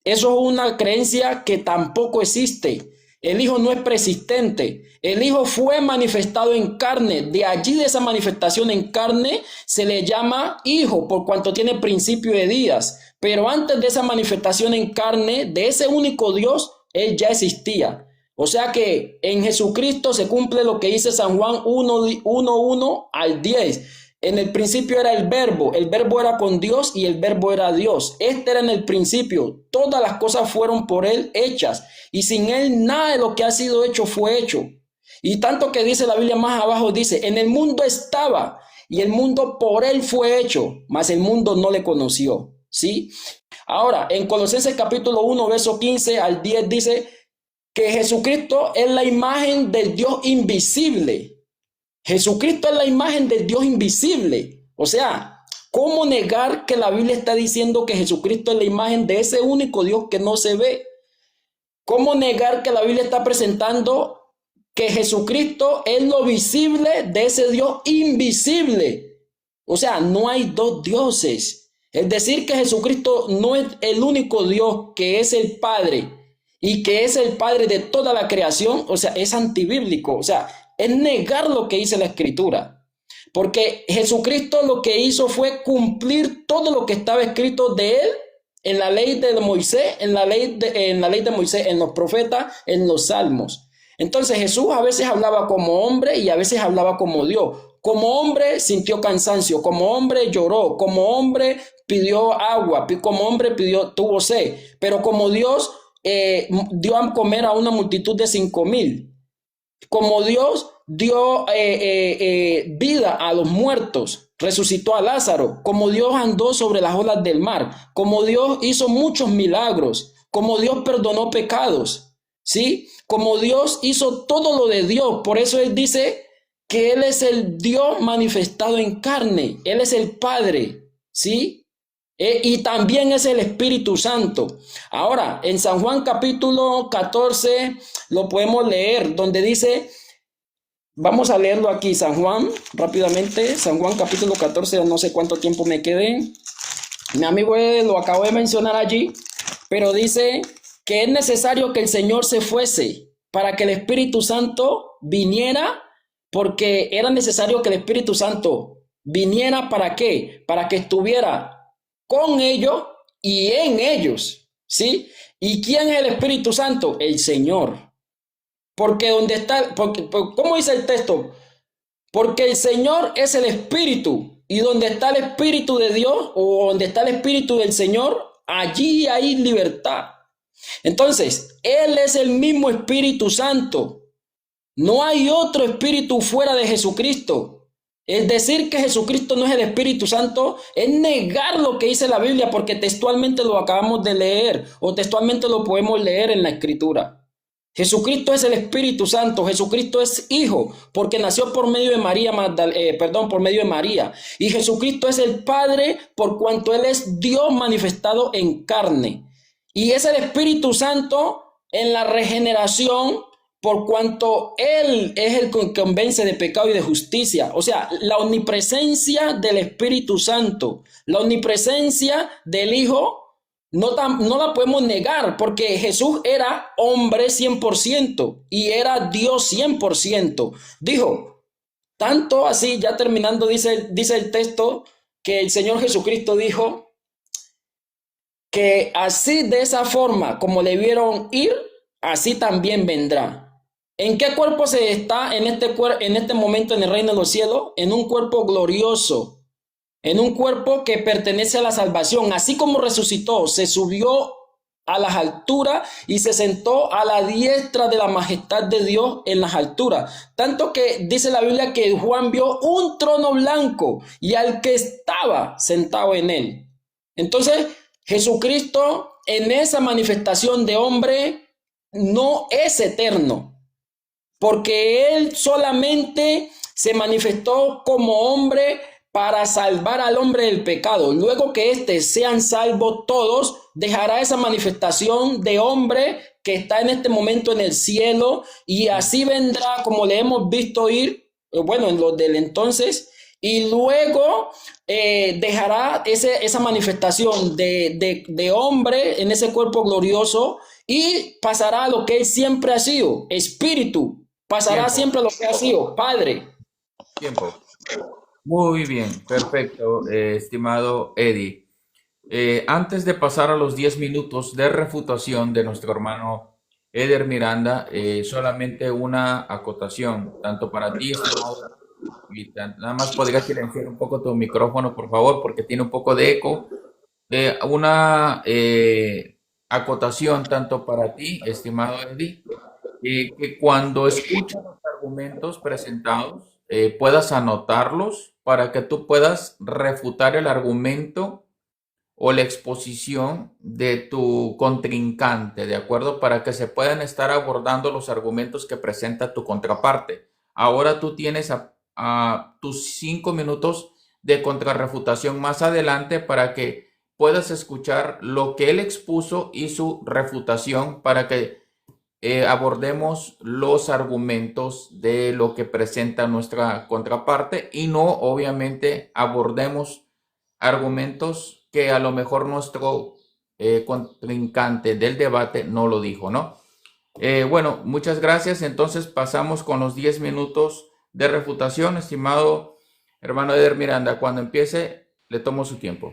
Eso es una creencia que tampoco existe. El hijo no es persistente. El hijo fue manifestado en carne. De allí, de esa manifestación en carne, se le llama hijo por cuanto tiene principio de días. Pero antes de esa manifestación en carne, de ese único Dios, él ya existía. O sea que en Jesucristo se cumple lo que dice San Juan 1:1 al 10. En el principio era el verbo era con Dios y el verbo era Dios. Este era en el principio. Todas las cosas fueron por él hechas y sin él nada de lo que ha sido hecho fue hecho. Y tanto que dice la Biblia más abajo, dice, en el mundo estaba y el mundo por él fue hecho, mas el mundo no le conoció. ¿Sí? Ahora, en Colosenses capítulo 1, verso 15 al 10 dice que Jesucristo es la imagen del Dios invisible. Jesucristo es la imagen del Dios invisible. O sea, ¿cómo negar que la Biblia está diciendo que Jesucristo es la imagen de ese único Dios que no se ve? ¿Cómo negar que la Biblia está presentando que Jesucristo es lo visible de ese Dios invisible? O sea, no hay dos dioses. Es decir, que Jesucristo no es el único Dios que es el Padre y que es el Padre de toda la creación, o sea, es antibíblico, o sea, es negar lo que dice la Escritura. Porque Jesucristo lo que hizo fue cumplir todo lo que estaba escrito de él en la ley de Moisés, en la ley de Moisés, en los profetas, en los salmos. Entonces Jesús a veces hablaba como hombre y a veces hablaba como Dios. Como hombre sintió cansancio, como hombre lloró, como hombre pidió agua, como hombre tuvo sed, pero como Dios dio a comer a una multitud de 5,000. Como Dios dio vida a los muertos, resucitó a Lázaro, como Dios andó sobre las olas del mar, como Dios hizo muchos milagros, como Dios perdonó pecados, ¿sí? Como Dios hizo todo lo de Dios. Por eso Él dice que Él es el Dios manifestado en carne, Él es el Padre, ¿sí? Y también es el Espíritu Santo. Ahora, en San Juan capítulo 14 lo podemos leer, donde dice, vamos a leerlo aquí, San Juan, rápidamente, San Juan capítulo 14, no sé cuánto tiempo me quedé. Mi amigo lo acabo de mencionar allí, pero dice que es necesario que el Señor se fuese para que el Espíritu Santo viniera, porque era necesario que el Espíritu Santo viniera ¿para qué? Para que estuviera con ellos y en ellos, ¿sí? ¿Y quién es el Espíritu Santo? El Señor. Porque donde está, ¿cómo dice el texto? Porque el Señor es el Espíritu, y donde está el Espíritu de Dios o donde está el Espíritu del Señor, allí hay libertad. Entonces, Él es el mismo Espíritu Santo. No hay otro Espíritu fuera de Jesucristo. Es decir que Jesucristo no es el Espíritu Santo, es negar lo que dice la Biblia, porque textualmente lo acabamos de leer o textualmente lo podemos leer en la Escritura. Jesucristo es el Espíritu Santo, Jesucristo es Hijo, porque nació por medio de María por medio de María. Y Jesucristo es el Padre por cuanto Él es Dios manifestado en carne. Y es el Espíritu Santo en la regeneración por cuanto Él es el que convence de pecado y de justicia. O sea, la omnipresencia del Espíritu Santo, la omnipresencia del Hijo no la podemos negar, porque Jesús era hombre 100% y era Dios 100%. Dijo, tanto así, ya terminando, dice el texto, que el Señor Jesucristo dijo que así, de esa forma como le vieron ir, así también vendrá. ¿En qué cuerpo se está en este momento en el reino de los cielos? En un cuerpo glorioso, en un cuerpo que pertenece a la salvación. Así como resucitó, se subió a las alturas y se sentó a la diestra de la majestad de Dios en las alturas. Tanto que dice la Biblia que Juan vio un trono blanco y al que estaba sentado en él. Entonces, Jesucristo en esa manifestación de hombre no es eterno, porque Él solamente se manifestó como hombre para salvar al hombre del pecado. Luego que éste sean salvos todos, dejará esa manifestación de hombre que está en este momento en el cielo, y así vendrá, como le hemos visto ir, bueno, en los del entonces, y luego dejará esa manifestación de hombre en ese cuerpo glorioso y pasará a lo que él siempre ha sido, espíritu, pasará Tiempo, siempre a lo que ha sido, Padre. tiempo. Muy bien, perfecto, estimado Eddie. Antes de pasar a los 10 minutos de refutación de nuestro hermano Eder Miranda, solamente una acotación, tanto para ti, estimado, nada más podrías silenciar un poco tu micrófono, por favor, porque tiene un poco de eco. Una acotación tanto para ti, estimado Eddie, que cuando escuchas los argumentos presentados, puedas anotarlos para que tú puedas refutar el argumento o la exposición de tu contrincante, ¿de acuerdo? Para que se puedan estar abordando los argumentos que presenta tu contraparte. Ahora tú tienes a tus 5 minutos de contrarrefutación más adelante para que puedas escuchar lo que él expuso y su refutación para que abordemos los argumentos de lo que presenta nuestra contraparte y no, obviamente, abordemos argumentos que a lo mejor nuestro contrincante del debate no lo dijo, ¿no? Bueno, muchas gracias. Entonces pasamos con los 10 minutos de refutación. Estimado hermano Eder Miranda, cuando empiece, le tomo su tiempo.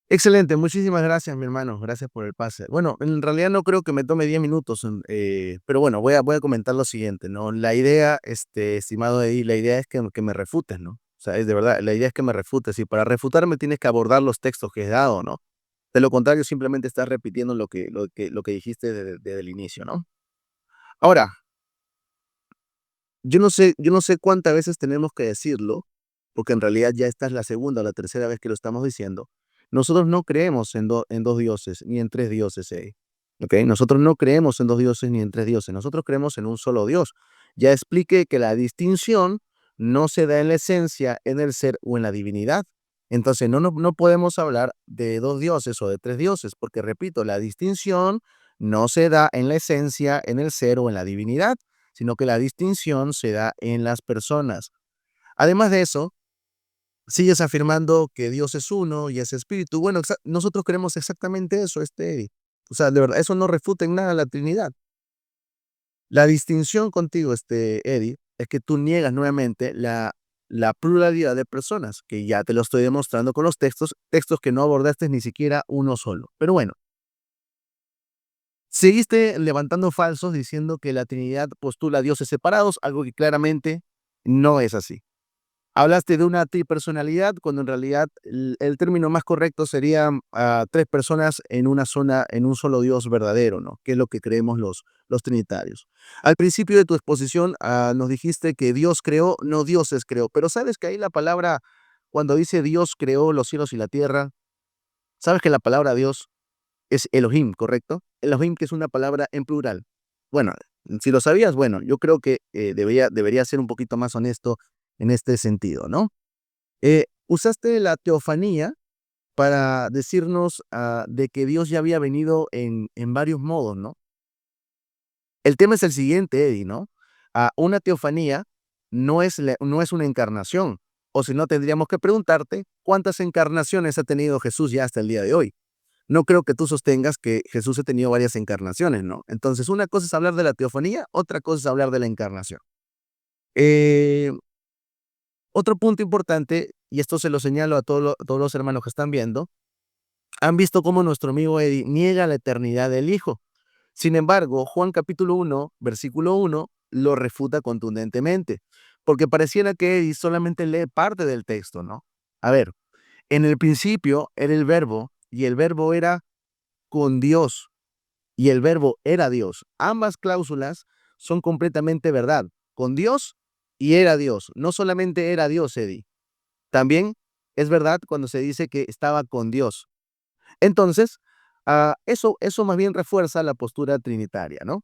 Excelente, muchísimas gracias, mi hermano. Gracias por el pase. Bueno, en realidad no creo que me tome 10 minutos, pero bueno, voy a comentar lo siguiente, ¿no? La idea, estimado Eddie, la idea es que me refutes, ¿no? O sea, es de verdad, la idea es que me refutes, y para refutarme tienes que abordar los textos que he dado, ¿no? De lo contrario, simplemente estás repitiendo lo que dijiste desde el inicio, ¿no? Ahora, yo no sé cuántas veces tenemos que decirlo, porque en realidad ya esta es la segunda o la tercera vez que lo estamos diciendo. Nosotros no creemos en dos dioses ni en tres dioses, ¿ok? Nosotros no creemos en dos dioses ni en tres dioses. Nosotros creemos en un solo Dios. Ya expliqué que la distinción no se da en la esencia, en el ser o en la divinidad. Entonces no podemos hablar de dos dioses o de tres dioses, porque repito, la distinción no se da en la esencia, en el ser o en la divinidad, sino que la distinción se da en las personas. Además de eso, sigues afirmando que Dios es uno y es espíritu. Bueno, nosotros creemos exactamente eso, Eddie. O sea, de verdad, eso no refuta en nada la Trinidad. La distinción contigo, Eddie, es que tú niegas nuevamente la pluralidad de personas, que ya te lo estoy demostrando con los textos que no abordaste ni siquiera uno solo. Pero bueno, seguiste levantando falsos diciendo que la Trinidad postula dioses separados, algo que claramente no es así. Hablaste de una tripersonalidad cuando en realidad el término más correcto sería tres personas en en un solo Dios verdadero, ¿no? Que es lo que creemos los trinitarios. Al principio de tu exposición nos dijiste que Dios creó, no dioses creó, pero sabes que ahí la palabra, cuando dice Dios creó los cielos y la tierra, sabes que la palabra Dios es Elohim, ¿correcto? Elohim, que es una palabra en plural. Bueno, si lo sabías, bueno, yo creo que debería ser un poquito más honesto en este sentido, ¿no? Usaste la teofanía para decirnos de que Dios ya había venido en varios modos, ¿no? El tema es el siguiente, Eddie, ¿no? Una teofanía no es una encarnación, o si no tendríamos que preguntarte cuántas encarnaciones ha tenido Jesús ya hasta el día de hoy. No creo que tú sostengas que Jesús ha tenido varias encarnaciones, ¿no? Entonces, una cosa es hablar de la teofanía, otra cosa es hablar de la encarnación. Eh, Otro punto importante, y esto se lo señalo a todos los hermanos que están viendo, han visto cómo nuestro amigo Eddie niega la eternidad del Hijo. Sin embargo, Juan capítulo 1, versículo 1, lo refuta contundentemente, porque pareciera que Eddie solamente lee parte del texto, ¿no? A ver, en el principio era el verbo, y el verbo era con Dios, y el verbo era Dios. Ambas cláusulas son completamente verdad, con Dios y era Dios. No solamente era Dios, Eddie. También es verdad cuando se dice que estaba con Dios. Entonces, eso más bien refuerza la postura trinitaria, ¿no?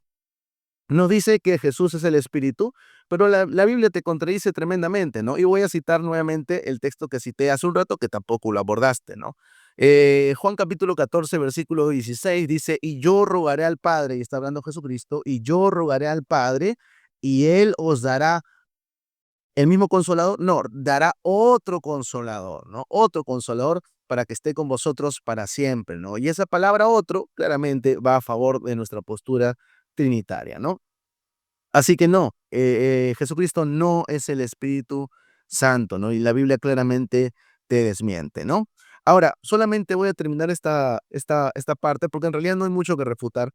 Nos dice que Jesús es el Espíritu, pero la Biblia te contradice tremendamente, ¿no? Y voy a citar nuevamente el texto que cité hace un rato, que tampoco lo abordaste, ¿no? Juan capítulo 14, versículo 16 dice, y yo rogaré al Padre, y está hablando Jesucristo, y yo rogaré al Padre, y Él os dará el mismo consolador, no, dará otro consolador, ¿no? Otro consolador para que esté con vosotros para siempre, ¿no? Y esa palabra otro claramente va a favor de nuestra postura trinitaria, ¿no? Así que no, Jesucristo no es el Espíritu Santo, ¿no? Y la Biblia claramente te desmiente, ¿no? Ahora, solamente voy a terminar esta parte porque en realidad no hay mucho que refutar,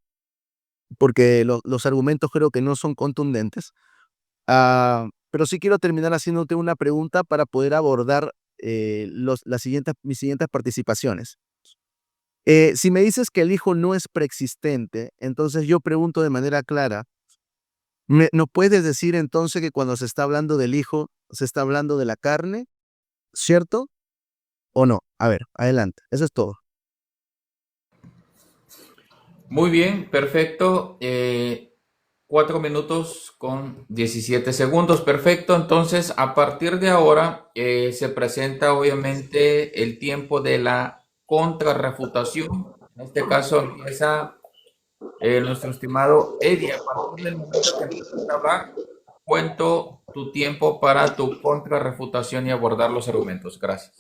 porque los argumentos creo que no son contundentes. Pero sí quiero terminar haciéndote una pregunta para poder abordar mis siguientes participaciones. Si me dices que el Hijo no es preexistente, entonces yo pregunto de manera clara, ¿no puedes decir entonces que cuando se está hablando del Hijo, se está hablando de la carne, cierto o no? A ver, adelante, eso es todo. Muy bien, perfecto. 4 minutos con 17 segundos, perfecto. Entonces, a partir de ahora se presenta obviamente el tiempo de la contrarrefutación. En este caso empieza nuestro estimado Eddie. A partir del momento que empiezas a hablar, cuento tu tiempo para tu contrarrefutación y abordar los argumentos. Gracias.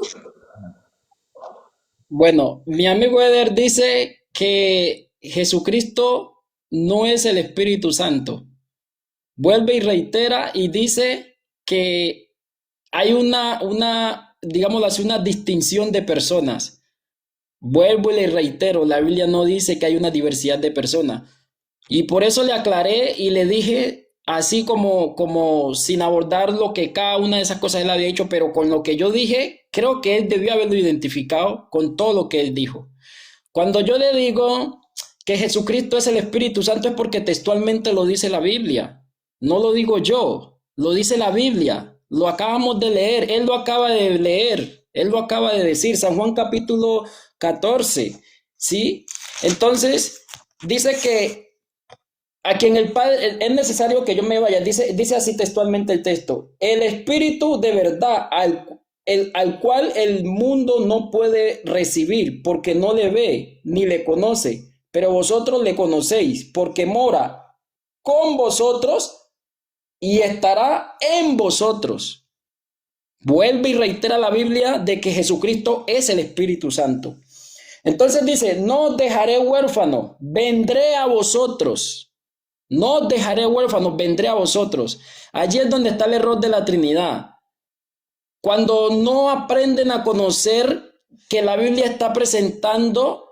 Bueno, mi amigo Eder dice que Jesucristo no es el Espíritu Santo. Vuelve y reitera y dice que hay digámoslo así, una distinción de personas. Vuelvo y le reitero, la Biblia no dice que hay una diversidad de personas. Y por eso le aclaré y le dije, así como sin abordar lo que cada una de esas cosas él había dicho, pero con lo que yo dije, creo que él debió haberlo identificado con todo lo que él dijo. Cuando yo le digo que Jesucristo es el Espíritu Santo es porque textualmente lo dice la Biblia. No lo digo yo, lo dice la Biblia. Lo acabamos de leer, él lo acaba de leer, él lo acaba de decir, San Juan capítulo 14, ¿sí? Entonces, dice que a quien el Padre, es necesario que yo me vaya, dice así textualmente el texto, el Espíritu de verdad al cual el mundo no puede recibir, porque no le ve ni le conoce, pero vosotros le conocéis, porque mora con vosotros y estará en vosotros. Vuelve y reitera la Biblia de que Jesucristo es el Espíritu Santo. Entonces dice, no os dejaré huérfanos, vendré a vosotros. No os dejaré huérfanos, vendré a vosotros. Allí es donde está el error de la Trinidad. Cuando no aprenden a conocer que la Biblia está presentando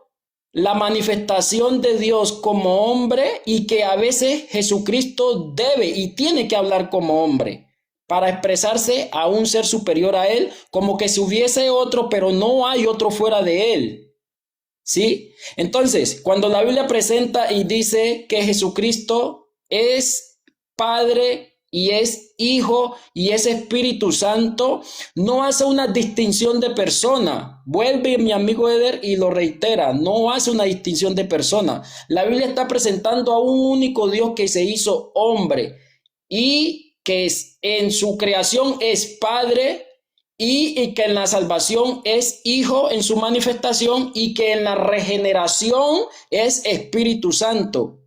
la manifestación de Dios como hombre y que a veces Jesucristo debe y tiene que hablar como hombre para expresarse a un ser superior a él, como que si hubiese otro, pero no hay otro fuera de él. ¿Sí? Entonces, cuando la Biblia presenta y dice que Jesucristo es Padre y es Hijo y es Espíritu Santo, no hace una distinción de persona. Vuelve mi amigo Eder y lo reitera, no hace una distinción de persona. La Biblia está presentando a un único Dios que se hizo hombre y que en su creación es Padre y que en la salvación es Hijo en su manifestación y que en la regeneración es Espíritu Santo,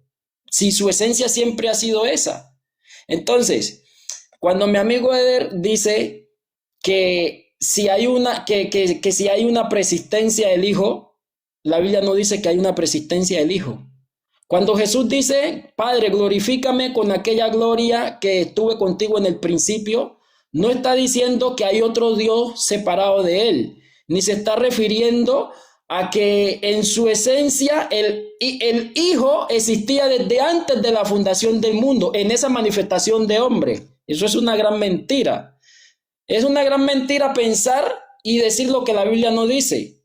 si su esencia siempre ha sido esa. Entonces, cuando mi amigo Eder dice que si hay que si hay una persistencia del Hijo, la Biblia no dice que hay una persistencia del Hijo. Cuando Jesús dice, Padre, glorifícame con aquella gloria que estuve contigo en el principio, no está diciendo que hay otro Dios separado de él, ni se está refiriendo a que en su esencia el Hijo existía desde antes de la fundación del mundo, en esa manifestación de hombre. Eso es una gran mentira. Es una gran mentira pensar y decir lo que la Biblia no dice.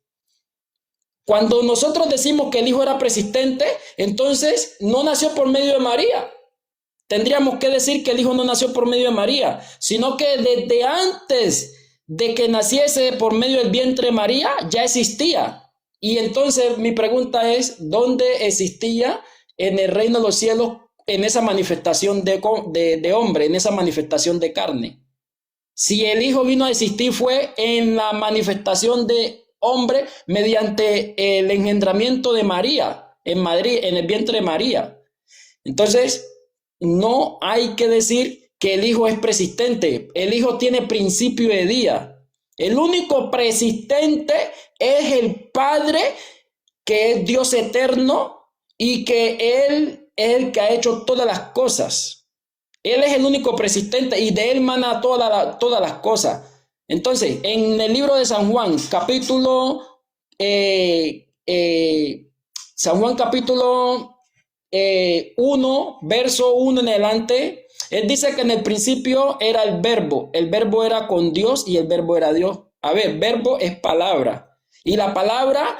Cuando nosotros decimos que el Hijo era persistente, entonces no nació por medio de María. Tendríamos que decir que el Hijo no nació por medio de María, sino que desde antes de que naciese por medio del vientre de María ya existía. Y entonces mi pregunta es, ¿dónde existía en el reino de los cielos en esa manifestación de hombre, en esa manifestación de carne? Si el Hijo vino a existir fue en la manifestación de hombre mediante el engendramiento de María en el vientre de María. Entonces, no hay que decir que el Hijo es persistente. El Hijo tiene principio de día. El único persistente es el Padre, que es Dios eterno y que Él es el que ha hecho todas las cosas. Él es el único persistente y de Él mana todas las cosas. Entonces, en el libro de San Juan, San Juan capítulo 1, verso 1 en adelante, él dice que en el principio era el verbo era con Dios y el verbo era Dios. A ver, verbo es palabra y la palabra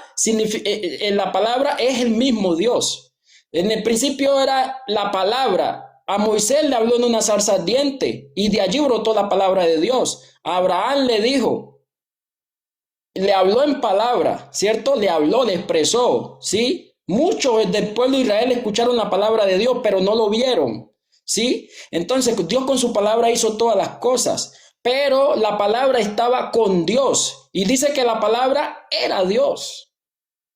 es el mismo Dios. En el principio era la palabra. A Moisés le habló en una zarza ardiente y de allí brotó la palabra de Dios. A Abraham le dijo, le habló en palabra, ¿cierto? Le habló, le expresó, ¿sí? Muchos del pueblo de Israel escucharon la palabra de Dios, pero no lo vieron, ¿sí? Entonces Dios con su palabra hizo todas las cosas, pero la palabra estaba con Dios y dice que la palabra era Dios.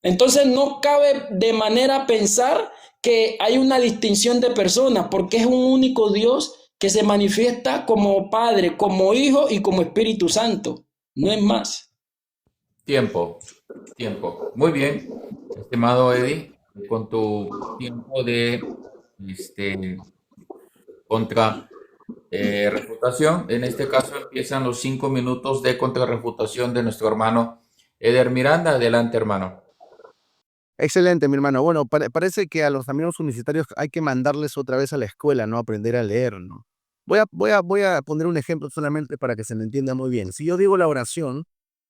Entonces no cabe de manera pensar que hay una distinción de personas, porque es un único Dios que se manifiesta como Padre, como Hijo y como Espíritu Santo. No es más. Tiempo, tiempo. Muy bien, estimado Eddie, con tu tiempo de contra refutación. En este caso empiezan los 5 minutos de contrarrefutación de nuestro hermano Eder Miranda. Adelante, hermano. Excelente, mi hermano. Bueno, parece que a los amigos universitarios hay que mandarles otra vez a la escuela, ¿no? Aprender a leer, ¿no? Voy a poner un ejemplo solamente para que se me entienda muy bien. Si yo digo la oración,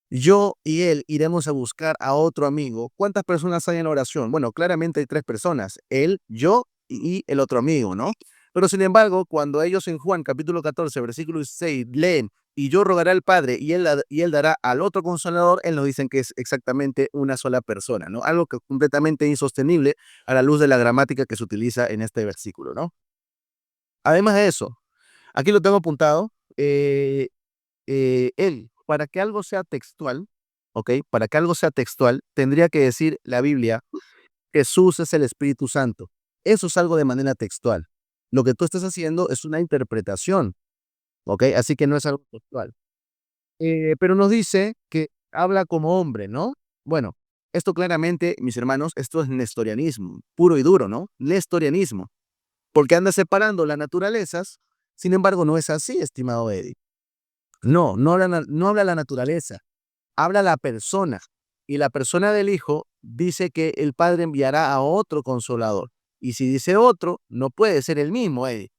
yo y él iremos a buscar a otro amigo. ¿Cuántas personas hay en la oración? Bueno, claramente hay 3 personas, él, yo y el otro amigo, ¿no? Pero sin embargo, cuando ellos en Juan capítulo 14, versículo 16 leen, y yo rogaré al Padre y él dará al otro consolador, él nos dicen que es exactamente una sola persona, ¿no? Algo que es completamente insostenible a la luz de la gramática que se utiliza en este versículo, ¿no? Además de eso, aquí lo tengo apuntado, él para que algo sea textual, ¿ok? Para que algo sea textual, tendría que decir la Biblia, Jesús es el Espíritu Santo. Eso es algo de manera textual. Lo que tú estás haciendo es una interpretación, ¿ok? Así que no es algo textual. Pero nos dice que habla como hombre, ¿no? Bueno, esto claramente, mis hermanos, esto es nestorianismo, puro y duro, ¿no? Nestorianismo, porque anda separando las naturalezas, sin embargo, no es así, estimado Eddie. No, no habla la naturaleza, habla la persona. Y la persona del Hijo dice que el Padre enviará a otro consolador. Y si dice otro, no puede ser el mismo, Eddie.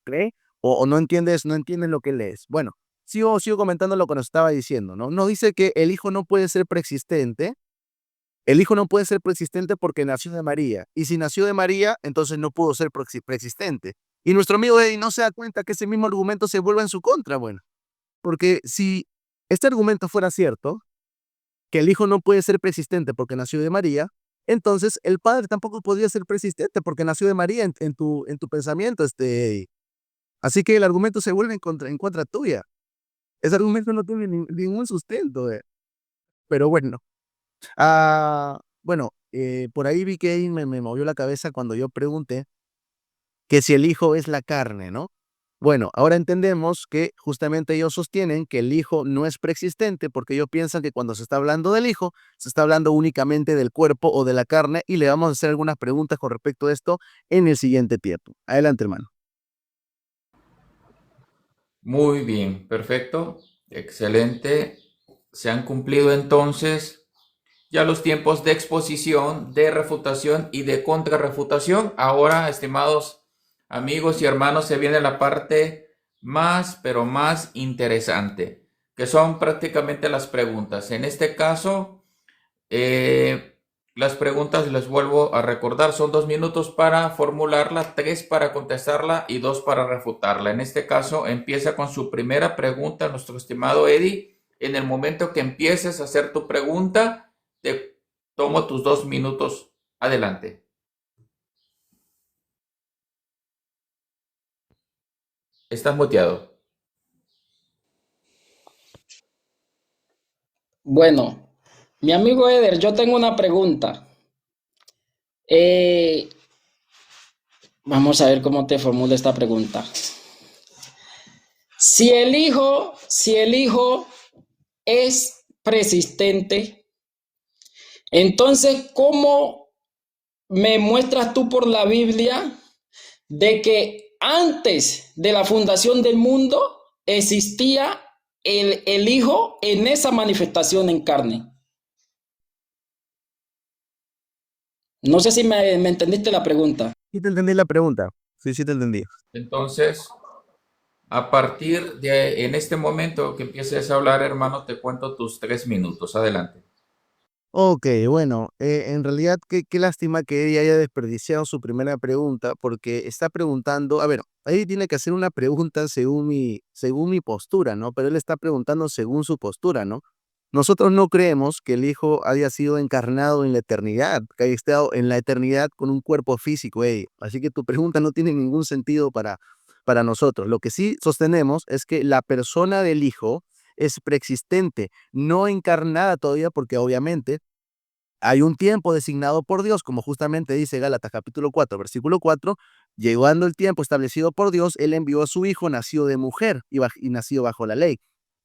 ¿Cree? O no entiendes lo que lees. Bueno, sigo comentando lo que nos estaba diciendo, ¿no? Nos dice que el Hijo no puede ser preexistente. El Hijo no puede ser preexistente porque nació de María. Y si nació de María, entonces no pudo ser preexistente. Y nuestro amigo Eddie no se da cuenta que ese mismo argumento se vuelve en su contra, bueno. Porque si este argumento fuera cierto, que el Hijo no puede ser preexistente porque nació de María, entonces el Padre tampoco podría ser preexistente porque nació de María en tu pensamiento, Eddie. Así que el argumento se vuelve en contra tuya. Ese argumento no tiene ningún sustento. Pero bueno, por ahí vi que ahí me movió la cabeza cuando yo pregunté que si el Hijo es la carne, ¿no? Bueno, ahora entendemos que justamente ellos sostienen que el Hijo no es preexistente porque ellos piensan que cuando se está hablando del Hijo, se está hablando únicamente del cuerpo o de la carne y le vamos a hacer algunas preguntas con respecto a esto en el siguiente tiempo. Adelante, hermano. Muy bien, perfecto, excelente. Se han cumplido entonces ya los tiempos de exposición, de refutación y de contrarrefutación. Ahora, estimados amigos y hermanos, se viene la parte más, pero más interesante, que son prácticamente las preguntas. En este caso, las preguntas, les vuelvo a recordar, son 2 minutos para formularla, 3 para contestarla y 2 para refutarla. En este caso, empieza con su primera pregunta, nuestro estimado Eddie. En el momento que empieces a hacer tu pregunta, te tomo tus 2 minutos. Adelante. Estás muteado. Bueno, mi amigo Eder, yo tengo una pregunta. Eh, Vamos a ver cómo te formulo esta pregunta. Si el hijo es persistente, entonces, ¿cómo me muestras tú por la Biblia de que antes de la fundación del mundo existía el Hijo en esa manifestación en carne? No sé si me entendiste la pregunta. Sí te entendí la pregunta. Sí te entendí. Entonces, a partir de en este momento que empieces a hablar, hermano, te cuento tus 3 minutos. Adelante. Ok, bueno, en realidad qué lástima que ella haya desperdiciado su primera pregunta porque está preguntando, a ver, ahí tiene que hacer una pregunta según mi postura, ¿no? Pero él está preguntando según su postura, ¿no? Nosotros no creemos que el Hijo haya sido encarnado en la eternidad, que haya estado en la eternidad con un cuerpo físico, así que tu pregunta no tiene ningún sentido para nosotros. Lo que sí sostenemos es que la persona del Hijo es preexistente, no encarnada todavía, porque obviamente hay un tiempo designado por Dios, como justamente dice Gálatas capítulo 4, versículo 4, llegando el tiempo establecido por Dios, Él envió a su Hijo nacido de mujer y nacido bajo la ley.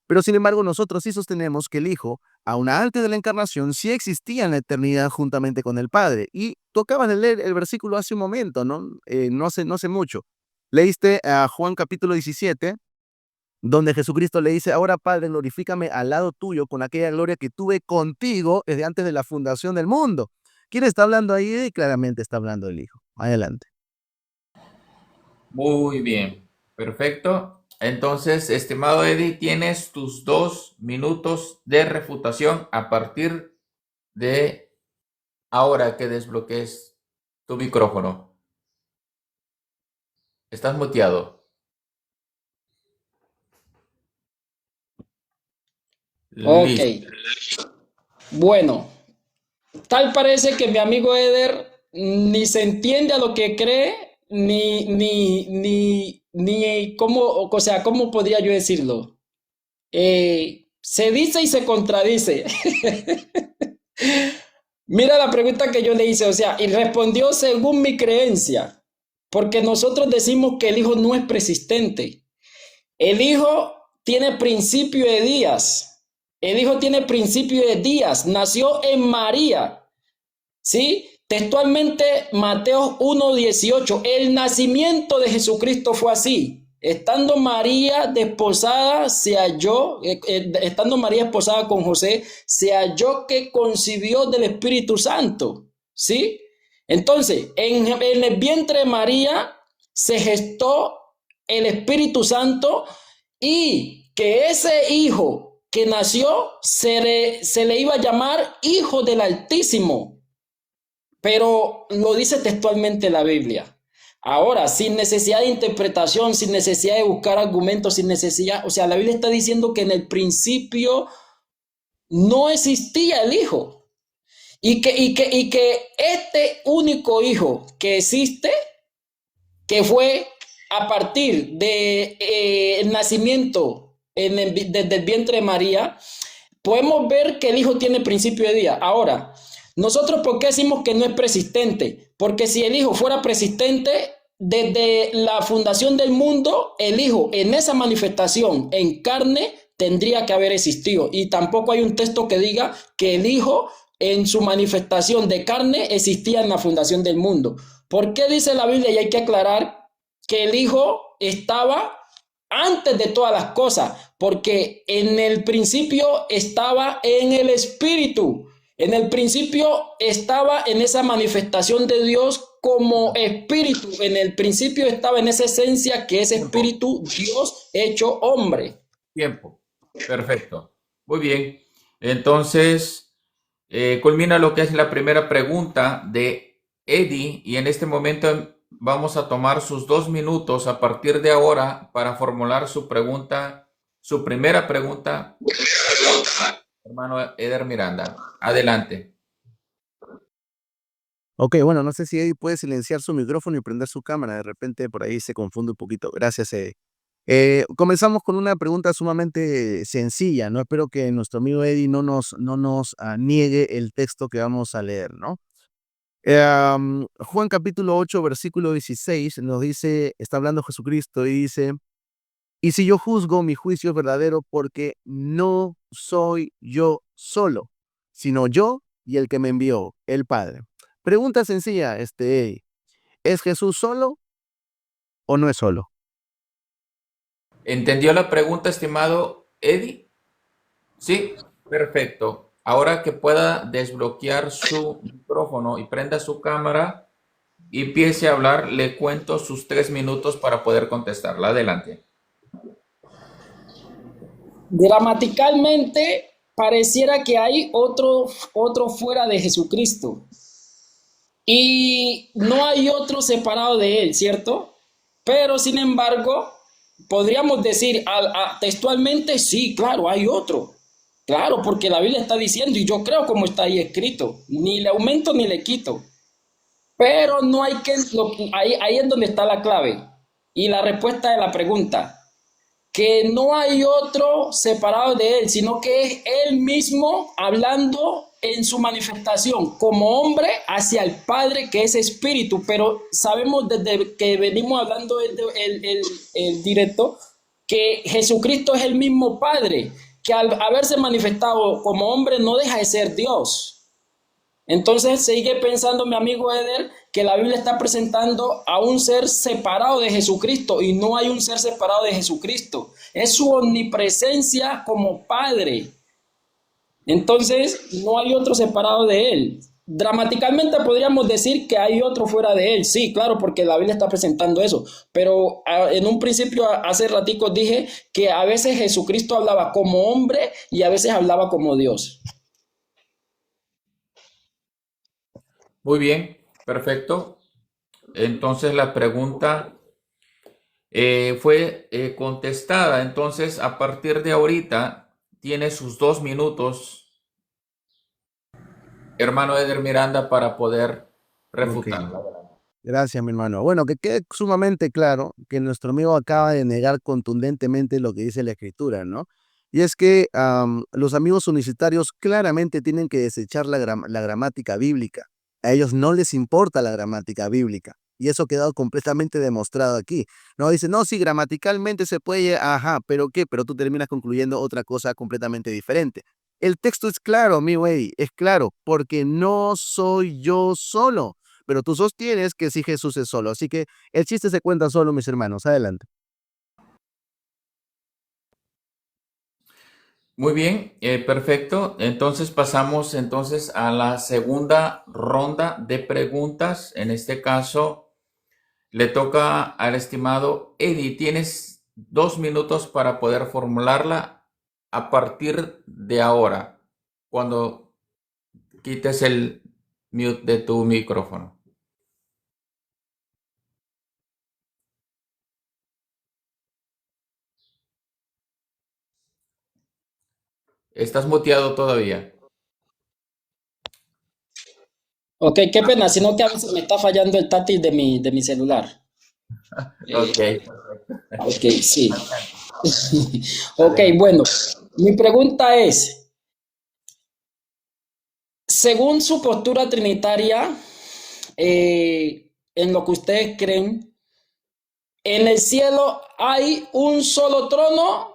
Pero sin embargo, nosotros sí sostenemos que el Hijo, aun antes de la encarnación, sí existía en la eternidad juntamente con el Padre. Y tú acabas de leer el versículo hace un momento, ¿no? No hace mucho. Leíste a Juan capítulo 17, donde Jesucristo le dice, ahora Padre, glorifícame al lado tuyo con aquella gloria que tuve contigo desde antes de la fundación del mundo. ¿Quién está hablando ahí? Claramente está hablando el Hijo. Adelante. Muy bien, perfecto. Entonces, estimado Eddie, tienes tus 2 minutos de refutación a partir de ahora que desbloquees tu micrófono. Estás muteado. Ok, Listo. bueno, tal parece que mi amigo Eder ni se entiende a lo que cree, ni cómo, o sea, ¿cómo podría yo decirlo? Se dice y se contradice. Mira la pregunta que yo le hice, o sea, y respondió según mi creencia, porque nosotros decimos que el Hijo no es persistente. El Hijo tiene principio de días. El Hijo tiene principio de días. Nació en María. ¿Sí? Textualmente, Mateo 1:18. El nacimiento de Jesucristo fue así. Estando María desposada, estando María esposada con José, se halló que concibió del Espíritu Santo. ¿Sí? Entonces, en el vientre de María se gestó el Espíritu Santo y que ese hijo que nació se le iba a llamar Hijo del Altísimo, pero lo dice textualmente la Biblia. Ahora, sin necesidad de interpretación, sin necesidad de buscar argumentos, sin necesidad, o sea, la Biblia está diciendo que en el principio no existía el Hijo y que este único Hijo que existe, que fue a partir de el nacimiento desde el vientre de María, podemos ver que el Hijo tiene principio de día. Ahora, nosotros, ¿por qué decimos que no es persistente? Porque si el Hijo fuera persistente, desde la fundación del mundo, el Hijo en esa manifestación en carne tendría que haber existido. Y tampoco hay un texto que diga que el Hijo en su manifestación de carne existía en la fundación del mundo. ¿Por qué dice la Biblia? Y hay que aclarar que el Hijo estaba antes de todas las cosas, porque en el principio estaba en el Espíritu. En el principio estaba en esa manifestación de Dios como Espíritu. En el principio estaba en esa esencia que es Tiempo, Espíritu, Dios hecho hombre. tiempo. Perfecto. Muy bien. Entonces, culmina lo que es la primera pregunta de Eddie y en este momento vamos a tomar sus 2 minutos a partir de ahora para formular su pregunta, su primera pregunta, hermano Eder Miranda. Adelante. Ok, bueno, no sé si Eddie puede silenciar su micrófono y prender su cámara. De repente por ahí se confunde un poquito. Gracias, Eddie. Comenzamos con una pregunta sumamente sencilla, ¿no? Espero que nuestro amigo Eddie no nos niegue el texto que vamos a leer, ¿no? Juan capítulo 8, versículo 16 nos dice, está hablando Jesucristo y dice, y si yo juzgo, mi juicio es verdadero porque no soy yo solo, sino yo y el que me envió, el Padre. Pregunta sencilla, Eddie, ¿es Jesús solo o no es solo? ¿Entendió la pregunta, estimado Eddie? Sí, perfecto. Ahora que pueda desbloquear su micrófono y prenda su cámara y empiece a hablar, le cuento sus 3 minutos para poder contestarla. Adelante. Gramaticalmente pareciera que hay otro fuera de Jesucristo y no hay otro separado de él, ¿cierto? Pero sin embargo, podríamos decir textualmente, sí, claro, hay otro. Claro, porque la Biblia está diciendo, y yo creo como está ahí escrito, ni le aumento ni le quito. Pero no hay que, ahí es donde está la clave y la respuesta de la pregunta, que no hay otro separado de él, sino que es él mismo hablando en su manifestación como hombre hacia el Padre que es espíritu, pero sabemos desde que venimos hablando el directo que Jesucristo es el mismo Padre, que al haberse manifestado como hombre no deja de ser Dios. Entonces sigue pensando mi amigo Eder que la Biblia está presentando a un ser separado de Jesucristo y no hay un ser separado de Jesucristo. Es su omnipresencia como Padre. Entonces no hay otro separado de él. Dramaticalmente podríamos decir que hay otro fuera de él. Sí, claro, porque la Biblia está presentando eso. Pero en un principio, hace ratico dije que a veces Jesucristo hablaba como hombre y a veces hablaba como Dios. Muy bien, perfecto. Entonces la pregunta fue contestada. Entonces, a partir de ahorita, tiene sus 2 minutos, hermano Eder Miranda, para poder Ok. refutarlo. Gracias, mi hermano. Bueno, que quede sumamente claro que nuestro amigo acaba de negar contundentemente lo que dice la Escritura, ¿no? Y es que los amigos unicitarios claramente tienen que desechar la gramática bíblica. A ellos no les importa la gramática bíblica. Y eso ha quedado completamente demostrado aquí. No dicen, no, sí, gramaticalmente se puede, ajá, pero ¿qué? Pero tú terminas concluyendo otra cosa completamente diferente. El texto es claro, mi güey, es claro, porque no soy yo solo, pero tú sostienes que sí Jesús es solo. Así que el chiste se cuenta solo, mis hermanos. Adelante. Muy bien, perfecto. Entonces pasamos entonces a la segunda ronda de preguntas. En este caso le toca al estimado Eddie. Tienes 2 minutos para poder formularla a partir de ahora, cuando quites el mute de tu micrófono. Estás muteado todavía. Ok, qué pena, sino que a veces me está fallando el táctil de mi celular. Ok. Ok, sí. Ok, bueno, mi pregunta es, según su postura trinitaria, en lo que ustedes creen, ¿en el cielo hay un solo trono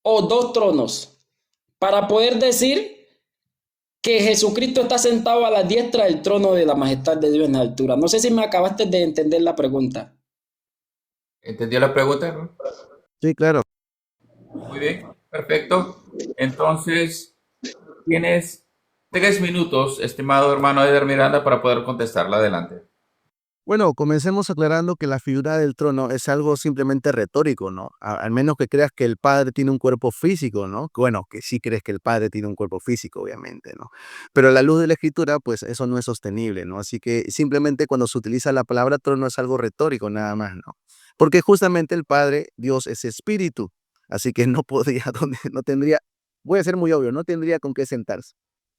o dos tronos? Para poder decir que Jesucristo está sentado a la diestra del trono de la majestad de Dios en la altura. No sé si me acabaste de entender la pregunta. ¿Entendió la pregunta, Aaron? Sí, claro. Muy bien, perfecto. Entonces, tienes 3 minutos, estimado hermano Eder Miranda, para poder contestarla. Adelante. Bueno, comencemos aclarando que la figura del trono es algo simplemente retórico, ¿no? Al menos que creas que el Padre tiene un cuerpo físico, ¿no? Bueno, que sí crees que el Padre tiene un cuerpo físico, obviamente, ¿no? Pero a la luz de la Escritura, pues eso no es sostenible, ¿no? Así que simplemente cuando se utiliza la palabra trono es algo retórico, nada más, ¿no? Porque justamente el Padre, Dios, es espíritu, así que no podría, no tendría, voy a ser muy obvio, no tendría con qué sentarse.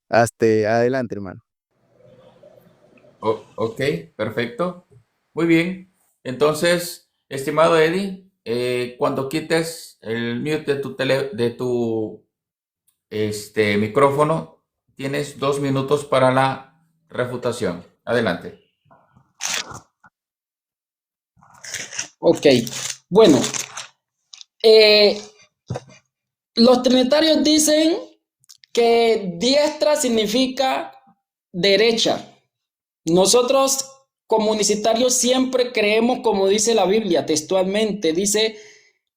Hasta adelante, hermano. Ok, perfecto. Muy bien. Entonces, estimado Eddie, cuando quites el mute de tu micrófono, tienes 2 minutos para la refutación. Adelante. Ok, bueno, eh, los trinitarios dicen que diestra significa derecha. Nosotros, comunitarios, siempre creemos, como dice la Biblia textualmente, dice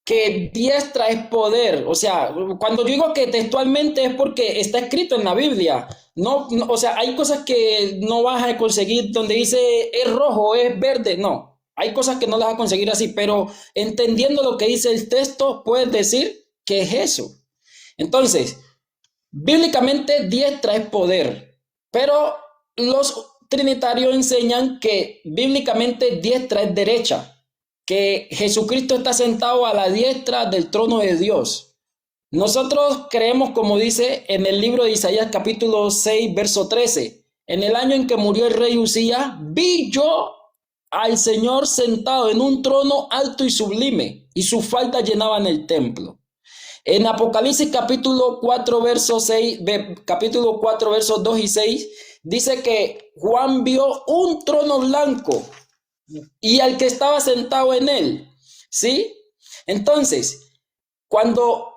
que diestra es poder. O sea, cuando yo digo que textualmente es porque está escrito en la Biblia. O sea, hay cosas que no vas a conseguir donde dice es rojo, es verde. No, hay cosas que no las vas a conseguir así, pero entendiendo lo que dice el texto, puedes decir que es eso. Entonces, bíblicamente diestra es poder, pero los trinitarios enseñan que bíblicamente diestra es derecha, que Jesucristo está sentado a la diestra del trono de Dios. Nosotros creemos, como dice en el libro de Isaías capítulo 6, verso 13, en el año en que murió el rey Usías, vi yo al Señor sentado en un trono alto y sublime, y sus faldas llenaban el templo. En Apocalipsis capítulo 4, versos 6, capítulo 4, versos 2 y 6, dice que Juan vio un trono blanco y al que estaba sentado en él. ¿Sí? Entonces, cuando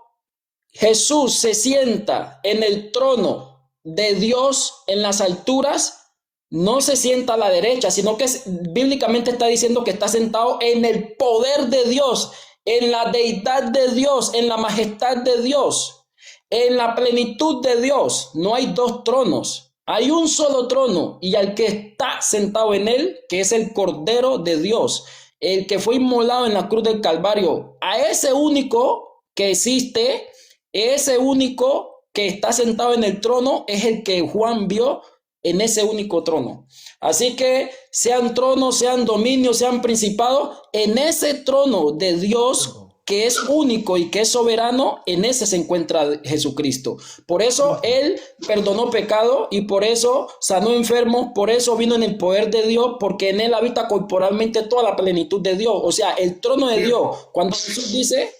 Jesús se sienta en el trono de Dios en las alturas, no se sienta a la derecha, sino que bíblicamente está diciendo que está sentado en el poder de Dios, en la deidad de Dios, en la majestad de Dios, en la plenitud de Dios. No hay dos tronos, hay un solo trono y al que está sentado en él, que es el Cordero de Dios, el que fue inmolado en la cruz del Calvario. A ese único que existe, ese único que está sentado en el trono es el que Juan vio en ese único trono. Así que sean tronos, sean dominios, sean principados, en ese trono de Dios que es único y que es soberano, en ese se encuentra Jesucristo. Por eso Él perdonó pecado y por eso sanó enfermos, por eso vino en el poder de Dios, porque en Él habita corporalmente toda la plenitud de Dios. O sea, el trono de Dios, cuando Jesús dice...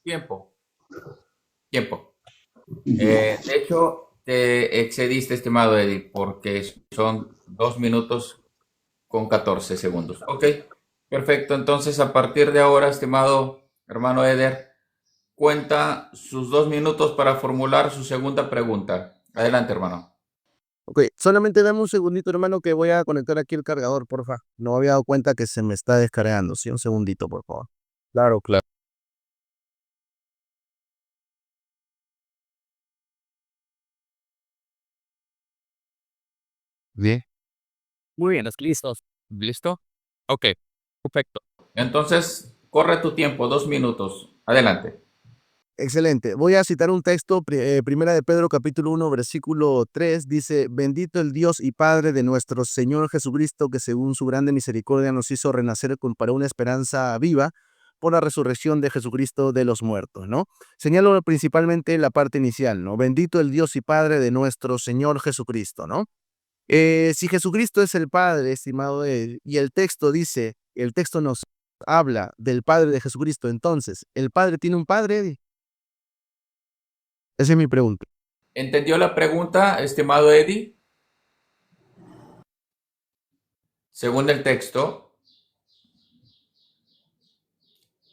Tiempo. Tiempo. Ujú. De hecho, te excediste, estimado Eddie, porque son 2 minutos con 14 segundos. Ok, perfecto. Entonces, a partir de ahora, estimado hermano Eder, cuenta sus 2 minutos para formular su segunda pregunta. Adelante, hermano. Ok, solamente dame un segundito, hermano, que voy a conectar aquí el cargador, porfa. No me había dado cuenta que se me está descargando. Sí, un segundito, por favor. Claro, claro. Bien. Muy bien, listos. ¿Listo? Ok, perfecto. Entonces, corre tu tiempo, 2 minutos. Adelante. Excelente. Voy a citar un texto, Primera de Pedro, capítulo 1, versículo 3, dice, bendito el Dios y Padre de nuestro Señor Jesucristo, que según su grande misericordia nos hizo renacer para una esperanza viva por la resurrección de Jesucristo de los muertos, ¿no? Señalo principalmente la parte inicial, ¿no? Bendito el Dios y Padre de nuestro Señor Jesucristo, ¿no? Si Jesucristo es el Padre, estimado él, y el texto nos habla del Padre de Jesucristo, entonces, ¿el Padre tiene un Padre, Eddie? Esa es mi pregunta. ¿Entendió la pregunta, estimado Eddie? Según el texto,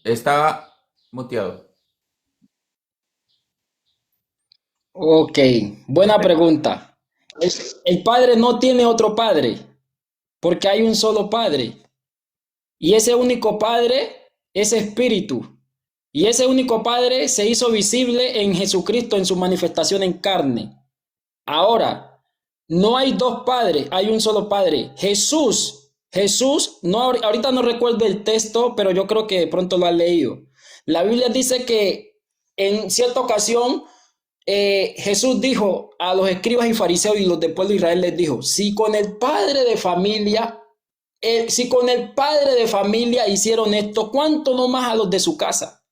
está muteado. Ok, buena pregunta. El Padre no tiene otro Padre, porque hay un solo Padre. Y ese único Padre es Espíritu. Y ese único Padre se hizo visible en Jesucristo en su manifestación en carne. Ahora, no hay dos padres, hay un solo Padre. Jesús, no, ahorita no recuerdo el texto, pero yo creo que de pronto lo has leído. La Biblia dice que en cierta ocasión Jesús dijo a los escribas y fariseos y los del pueblo de Israel les dijo, si con el padre de familia hicieron esto, ¿cuánto no más a los de su casa?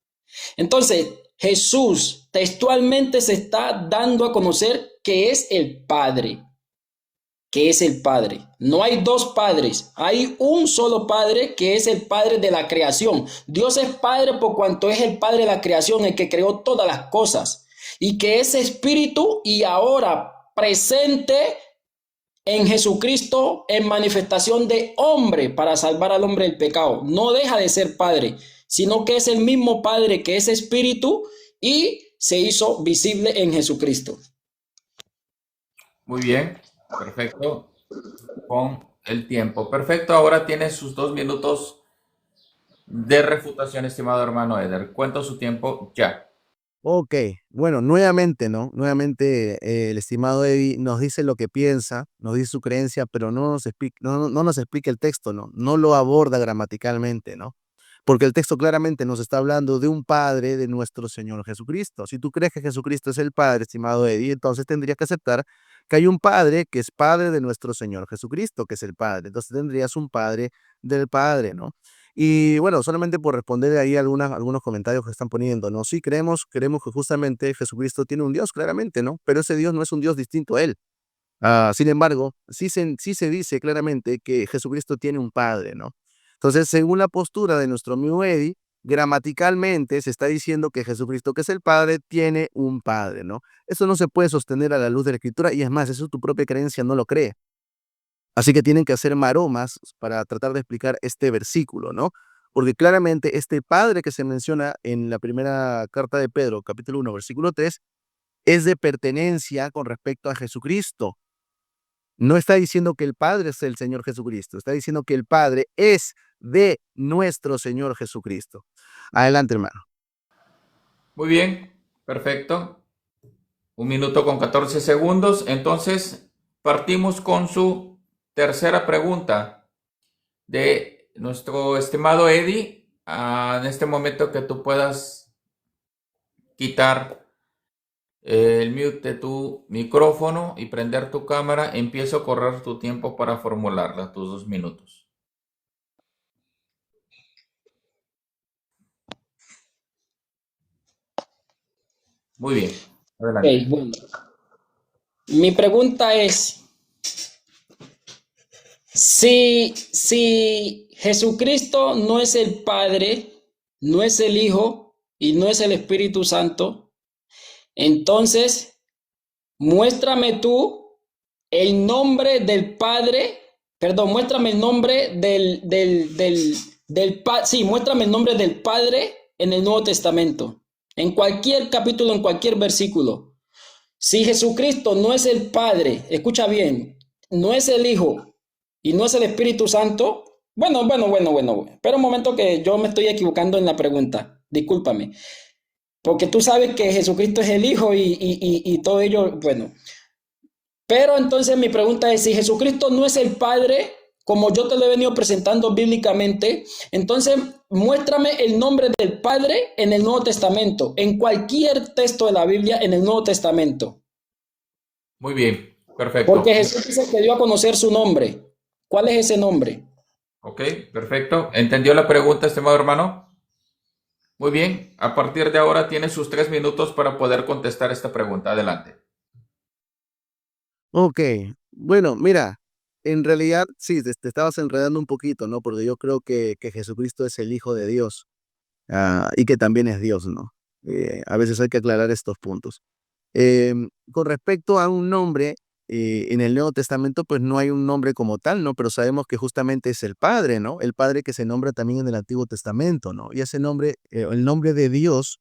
Entonces, Jesús textualmente se está dando a conocer que es el Padre, que es el Padre. No hay dos padres, hay un solo Padre que es el Padre de la creación. Dios es Padre por cuanto es el Padre de la creación, el que creó todas las cosas y que es Espíritu y ahora presente en Jesucristo en manifestación de hombre para salvar al hombre del pecado. No deja de ser Padre, sino que es el mismo Padre que es Espíritu y se hizo visible en Jesucristo. Muy bien, perfecto. Con el tiempo. Perfecto, ahora tiene sus 2 minutos de refutación, estimado hermano Eder. Cuento su tiempo ya. Ok, bueno, nuevamente, ¿no? Nuevamente, el estimado Eddie nos dice lo que piensa, nos dice su creencia, pero no nos explica el texto, ¿no? No lo aborda gramaticalmente, ¿no? Porque el texto claramente nos está hablando de un Padre de nuestro Señor Jesucristo. Si tú crees que Jesucristo es el Padre, estimado Eddie, entonces tendrías que aceptar que hay un Padre que es Padre de nuestro Señor Jesucristo, que es el Padre. Entonces tendrías un Padre del Padre, ¿no? Y bueno, solamente por responder ahí algunos comentarios que están poniendo, ¿no? Sí, creemos que justamente Jesucristo tiene un Dios, claramente, ¿no? Pero ese Dios no es un Dios distinto a Él. Sin embargo, sí se dice claramente que Jesucristo tiene un Padre, ¿no? Entonces, según la postura de nuestro amigo Eddie, gramaticalmente se está diciendo que Jesucristo, que es el Padre, tiene un Padre, ¿no? Eso no se puede sostener a la luz de la Escritura y es más, eso tu propia creencia no lo cree. Así que tienen que hacer maromas para tratar de explicar este versículo, ¿no? Porque claramente este Padre que se menciona en la primera carta de Pedro, capítulo 1, versículo 3, es de pertenencia con respecto a Jesucristo. No está diciendo que el Padre es el Señor Jesucristo, está diciendo que el Padre es de nuestro Señor Jesucristo. Adelante, hermano. Muy bien, perfecto. 1 minuto con 14 segundos. Entonces, partimos con su tercera pregunta de nuestro estimado Eddie. En este momento que tú puedas quitar el mute de tu micrófono y prender tu cámara, empiezo a correr tu tiempo para formularla, tus 2 minutos. Muy bien, Okay, adelante. bueno, mi pregunta es, si Jesucristo no es el Padre, no es el Hijo y no es el Espíritu Santo, Entonces, muéstrame tú el nombre del Padre, perdón, muéstrame el nombre sí, muéstrame el nombre del Padre en el Nuevo Testamento, en cualquier capítulo, en cualquier versículo. Si Jesucristo no es el Padre, escucha bien, no es el Hijo y no es el Espíritu Santo, bueno, espera un momento que yo me estoy equivocando en la pregunta, discúlpame, porque tú sabes que Jesucristo es el Hijo y todo ello, bueno. Pero entonces mi pregunta es, si Jesucristo no es el Padre, como yo te lo he venido presentando bíblicamente, entonces muéstrame el nombre del Padre en el Nuevo Testamento, en cualquier texto de la Biblia en el Nuevo Testamento. Muy bien, perfecto. Porque Jesús dice que dio a conocer su nombre. ¿Cuál es ese nombre? Ok, perfecto. ¿Entendió la pregunta, estimado hermano? Muy bien, a partir de ahora tiene sus 3 minutos para poder contestar esta pregunta. Adelante. Ok, bueno, mira, en realidad sí, te estabas enredando un poquito, ¿no? Porque yo creo que Jesucristo es el Hijo de Dios, y que también es Dios, ¿no? A veces hay que aclarar estos puntos. Con respecto a un nombre, en el Nuevo Testamento, pues no hay un nombre como tal, ¿no? Pero sabemos que justamente es el Padre, ¿no? El Padre que se nombra también en el Antiguo Testamento, ¿no? Y ese nombre, el nombre de Dios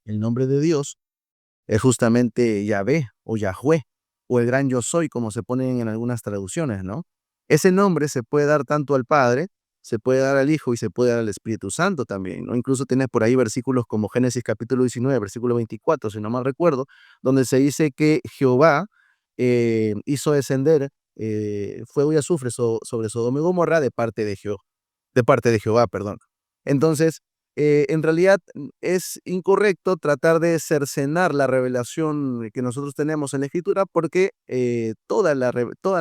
es justamente Yahvé o Yahweh o el gran yo soy, como se ponen en algunas traducciones, ¿no? Ese nombre se puede dar tanto al Padre, se puede dar al Hijo y se puede dar al Espíritu Santo también, ¿no? Incluso tienes por ahí versículos como Génesis capítulo 19, versículo 24, si no mal recuerdo, donde se dice que Jehová hizo descender fuego y azufre sobre Sodoma y Gomorra de parte de Jehová, perdón. Entonces, en realidad es incorrecto tratar de cercenar la revelación que nosotros tenemos en la Escritura porque toda la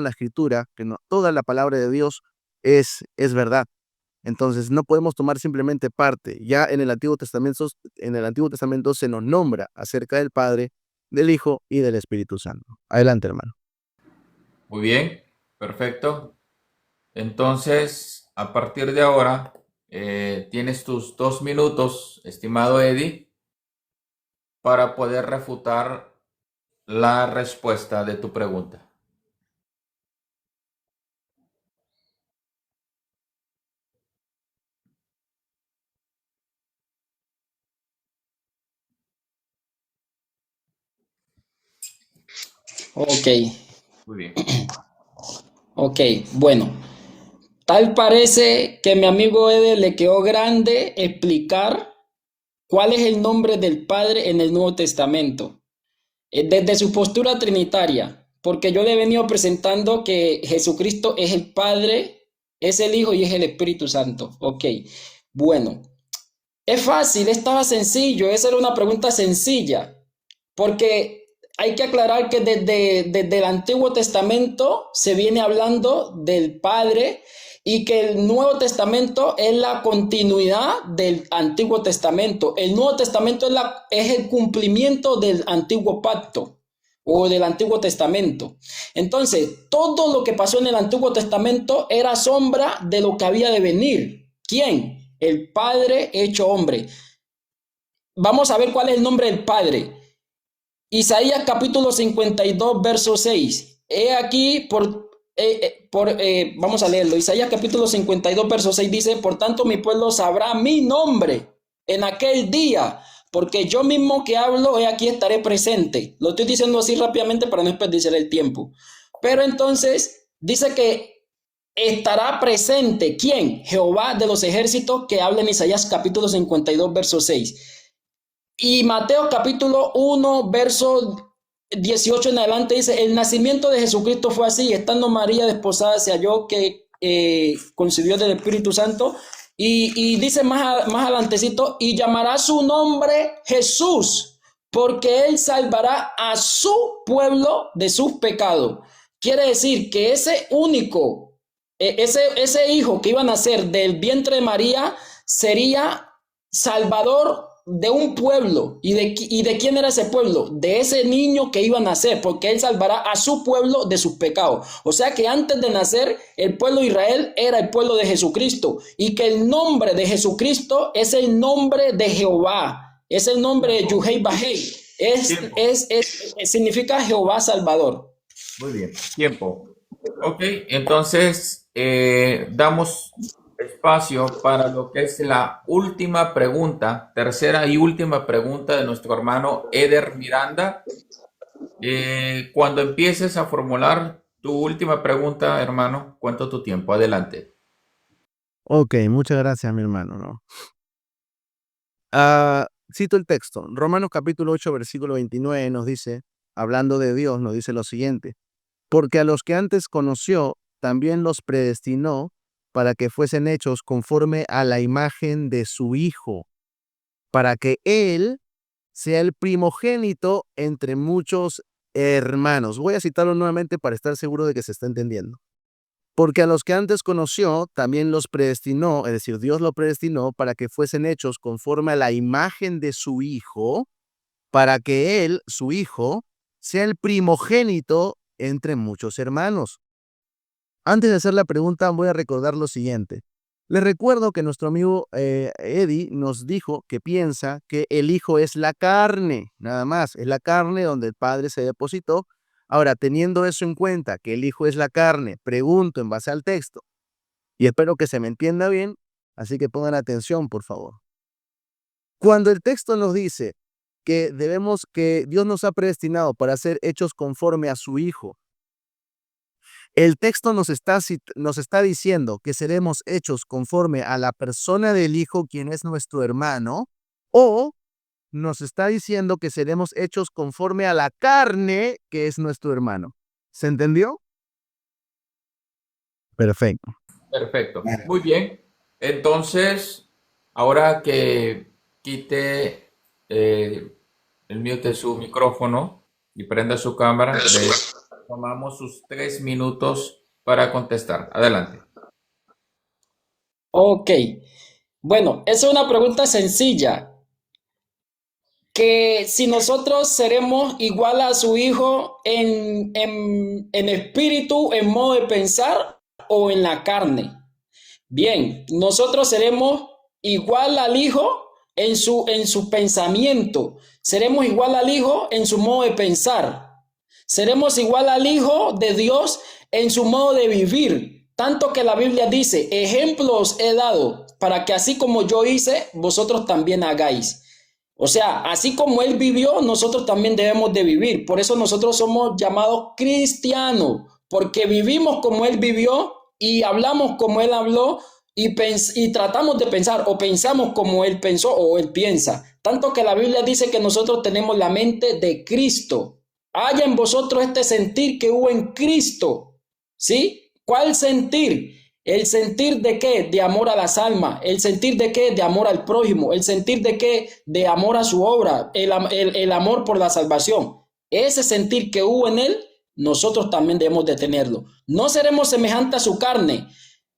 Escritura, toda la palabra de Dios es verdad. Entonces, no podemos tomar simplemente parte. Ya en el Antiguo Testamento se nos nombra acerca del Padre, del Hijo y del Espíritu Santo. Adelante, hermano. Muy bien, perfecto. Entonces, a partir de ahora, tienes tus 2 minutos, estimado Eddie, para poder refutar la respuesta de tu pregunta. Ok, Muy bien. ok, bueno. Tal parece que a mi amigo Ede le quedó grande explicar cuál es el nombre del Padre en el Nuevo Testamento. Desde su postura trinitaria, porque yo le he venido presentando que Jesucristo es el Padre, es el Hijo y es el Espíritu Santo. Ok, bueno, es fácil, estaba sencillo, esa era una pregunta sencilla, porque hay que aclarar que desde el Antiguo Testamento se viene hablando del Padre y que el Nuevo Testamento es la continuidad del Antiguo Testamento. El Nuevo Testamento es el cumplimiento del Antiguo Pacto o del Antiguo Testamento. Entonces, todo lo que pasó en el Antiguo Testamento era sombra de lo que había de venir. ¿Quién? El Padre hecho hombre. Vamos a ver cuál es el nombre del Padre. Isaías capítulo 52, verso 6. He aquí vamos a leerlo. Isaías capítulo 52, verso 6 dice, por tanto mi pueblo sabrá mi nombre en aquel día, porque yo mismo que hablo, he aquí estaré presente. Lo estoy diciendo así rápidamente para no desperdiciar el tiempo. Pero entonces dice que estará presente. ¿Quién? Jehová de los ejércitos, que habla en Isaías capítulo 52, verso 6. Y Mateo capítulo 1, verso 18 en adelante dice, el nacimiento de Jesucristo fue así, estando María desposada se halló que concibió del Espíritu Santo, y dice más adelantecito, y llamará su nombre Jesús, porque él salvará a su pueblo de sus pecados. Quiere decir que ese único, ese hijo que iba a nacer del vientre de María sería salvador de un pueblo. ¿Y de quién era ese pueblo? De ese niño que iba a nacer, porque él salvará a su pueblo de sus pecados. O sea que antes de nacer, el pueblo de Israel era el pueblo de Jesucristo, y que el nombre de Jesucristo es el nombre de Jehová, es el nombre de Yuhei Bajei. Tiempo. Significa Jehová Salvador. Muy bien. Tiempo. Ok, entonces damos espacio para lo que es la última pregunta, tercera y última pregunta de nuestro hermano Eder Miranda. Cuando empieces a formular tu última pregunta, hermano, cuento tu tiempo. Adelante. Ok, muchas gracias, mi hermano, ¿no? Cito el texto. Romanos capítulo 8, versículo 29 nos dice, hablando de Dios, nos dice lo siguiente: porque a los que antes conoció, también los predestinó para que fuesen hechos conforme a la imagen de su Hijo, para que Él sea el primogénito entre muchos hermanos. Voy a citarlo nuevamente para estar seguro de que se está entendiendo. Porque a los que antes conoció, también los predestinó, es decir, Dios lo predestinó para que fuesen hechos conforme a la imagen de su Hijo, para que Él, su Hijo, sea el primogénito entre muchos hermanos. Antes de hacer la pregunta, voy a recordar lo siguiente. Les recuerdo que nuestro amigo Eddie nos dijo que piensa que el Hijo es la carne, nada más, es la carne donde el Padre se depositó. Ahora, teniendo eso en cuenta, que el Hijo es la carne, pregunto en base al texto, y espero que se me entienda bien, así que pongan atención, por favor. Cuando el texto nos dice que Dios nos ha predestinado para ser hechos conforme a su Hijo, el texto nos está diciendo que seremos hechos conforme a la persona del Hijo, quien es nuestro hermano, o nos está diciendo que seremos hechos conforme a la carne, que es nuestro hermano. ¿Se entendió? Perfecto. Perfecto. Muy bien. Entonces, ahora que quite el mute de su micrófono y prenda su cámara, le tomamos sus 3 minutos para contestar. Adelante. Ok. Bueno, esa es una pregunta sencilla. Que si nosotros seremos igual a su hijo en espíritu, en modo de pensar o en la carne. Bien, nosotros seremos igual al hijo en su pensamiento, seremos igual al hijo en su modo de pensar, seremos igual al hijo de Dios en su modo de vivir. Tanto que la Biblia dice, ejemplos he dado para que así como yo hice, vosotros también hagáis. O sea, así como él vivió, nosotros también debemos de vivir. Por eso nosotros somos llamados cristianos, porque vivimos como él vivió y hablamos como él habló y tratamos de pensar o pensamos como él pensó o él piensa. Tanto que la Biblia dice que nosotros tenemos la mente de Cristo. Haya en vosotros este sentir que hubo en Cristo. ¿Sí? ¿Cuál sentir? ¿El sentir de qué? De amor a las almas. ¿El sentir de qué? De amor al prójimo. ¿El sentir de qué? De amor a su obra. El amor por la salvación. Ese sentir que hubo en él, nosotros también debemos de tenerlo. No seremos semejantes a su carne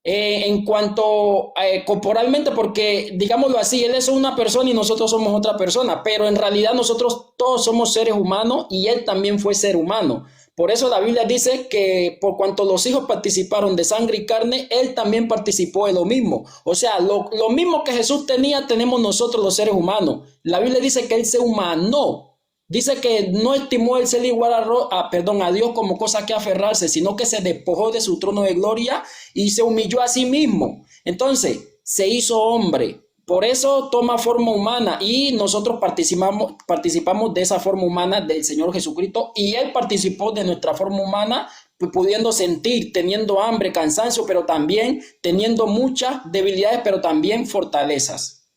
en cuanto corporalmente, porque digámoslo así, él es una persona y nosotros somos otra persona, pero en realidad nosotros todos somos seres humanos y él también fue ser humano. Por eso la Biblia dice que por cuanto los hijos participaron de sangre y carne, él también participó de lo mismo. O sea, lo mismo que Jesús tenía, tenemos nosotros los seres humanos. La Biblia dice que él se humanó. Dice que no estimó el ser igual a Dios como cosa que aferrarse, sino que se despojó de su trono de gloria y se humilló a sí mismo. Entonces, se hizo hombre. Por eso toma forma humana y nosotros participamos de esa forma humana del Señor Jesucristo y Él participó de nuestra forma humana, pudiendo sentir, teniendo hambre, cansancio, pero también teniendo muchas debilidades, pero también fortalezas.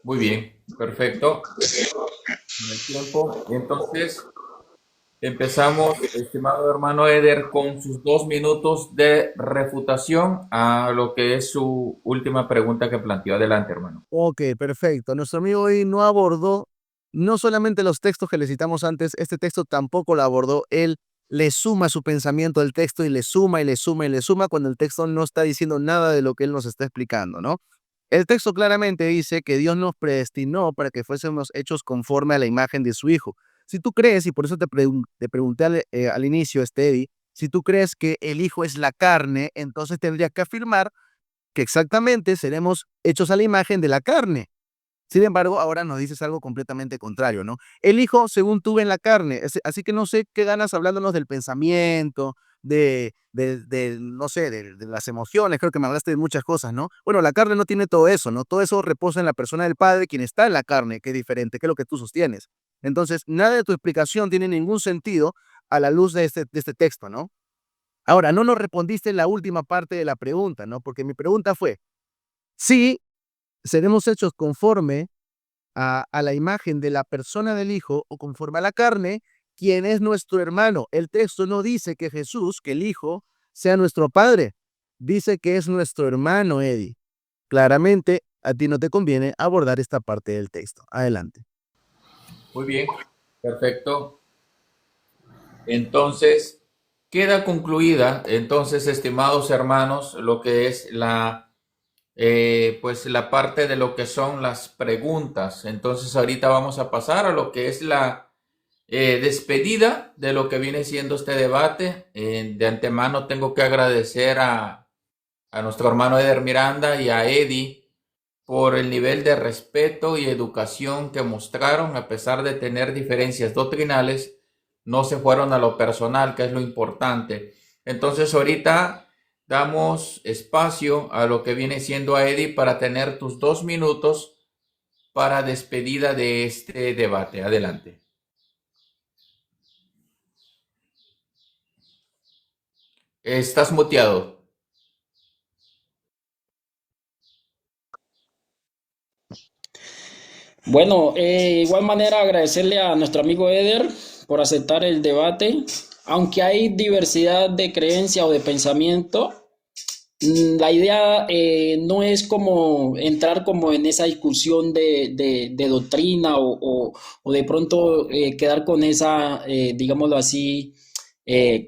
Muy bien. Perfecto. En el tiempo. Entonces, empezamos, estimado hermano Eder, con sus 2 minutos de refutación a lo que es su última pregunta que planteó. Adelante, hermano. Ok, perfecto. Nuestro amigo hoy no abordó no solamente los textos que le citamos antes, este texto tampoco lo abordó. Él le suma su pensamiento al texto y le suma y le suma y le suma cuando el texto no está diciendo nada de lo que él nos está explicando, ¿no? El texto claramente dice que Dios nos predestinó para que fuésemos hechos conforme a la imagen de su Hijo. Si tú crees, y por eso te pregunté al inicio, Eddie, si tú crees que el Hijo es la carne, entonces tendrías que afirmar que exactamente seremos hechos a la imagen de la carne. Sin embargo, ahora nos dices algo completamente contrario, ¿no? El Hijo según tú en la carne, así que no sé qué ganas hablándonos del pensamiento, no sé, de las emociones, creo que me hablaste de muchas cosas, ¿no? Bueno, la carne no tiene todo eso, ¿no? Todo eso reposa en la persona del Padre, quien está en la carne, que es diferente, que es lo que tú sostienes. Entonces, nada de tu explicación tiene ningún sentido a la luz de este texto, ¿no? Ahora, no nos respondiste en la última parte de la pregunta, ¿no? Porque mi pregunta fue, si seremos hechos conforme a la imagen de la persona del Hijo o conforme a la carne, quien es nuestro hermano. El texto no dice que Jesús, que el Hijo, sea nuestro Padre. Dice que es nuestro hermano, Eddie. Claramente, a ti no te conviene abordar esta parte del texto. Adelante. Muy bien, perfecto. Entonces, queda concluida, entonces, estimados hermanos, lo que es pues la parte de lo que son las preguntas. Entonces, ahorita vamos a pasar a lo que es la despedida de lo que viene siendo este debate. De antemano tengo que agradecer a nuestro hermano Eder Miranda y a Eddie por el nivel de respeto y educación que mostraron, a pesar de tener diferencias doctrinales, no se fueron a lo personal, que es lo importante. Entonces ahorita damos espacio a lo que viene siendo a Eddie para tener tus 2 minutos para despedida de este debate. Adelante. Estás muteado. Bueno, igual manera agradecerle a nuestro amigo Eder por aceptar el debate. Aunque hay diversidad de creencia o de pensamiento, la idea no es como entrar como en esa discusión de doctrina o de pronto quedar con esa, digámoslo así,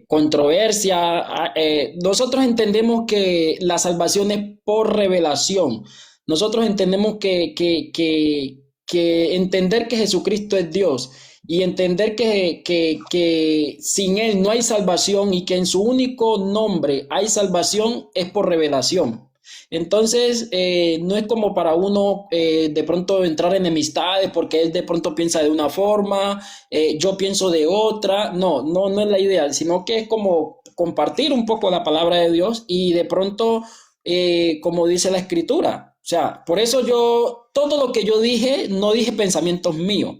controversia. Nosotros entendemos que la salvación es por revelación. Nosotros entendemos que entender que Jesucristo es Dios y entender que sin Él no hay salvación y que en su único nombre hay salvación es por revelación. Entonces, no es como para uno de pronto entrar en enemistades porque él de pronto piensa de una forma, yo pienso de otra. No, no, no es la idea, sino que es como compartir un poco la palabra de Dios y de pronto, como dice la escritura. O sea, por eso yo, todo lo que yo dije, no dije pensamientos míos.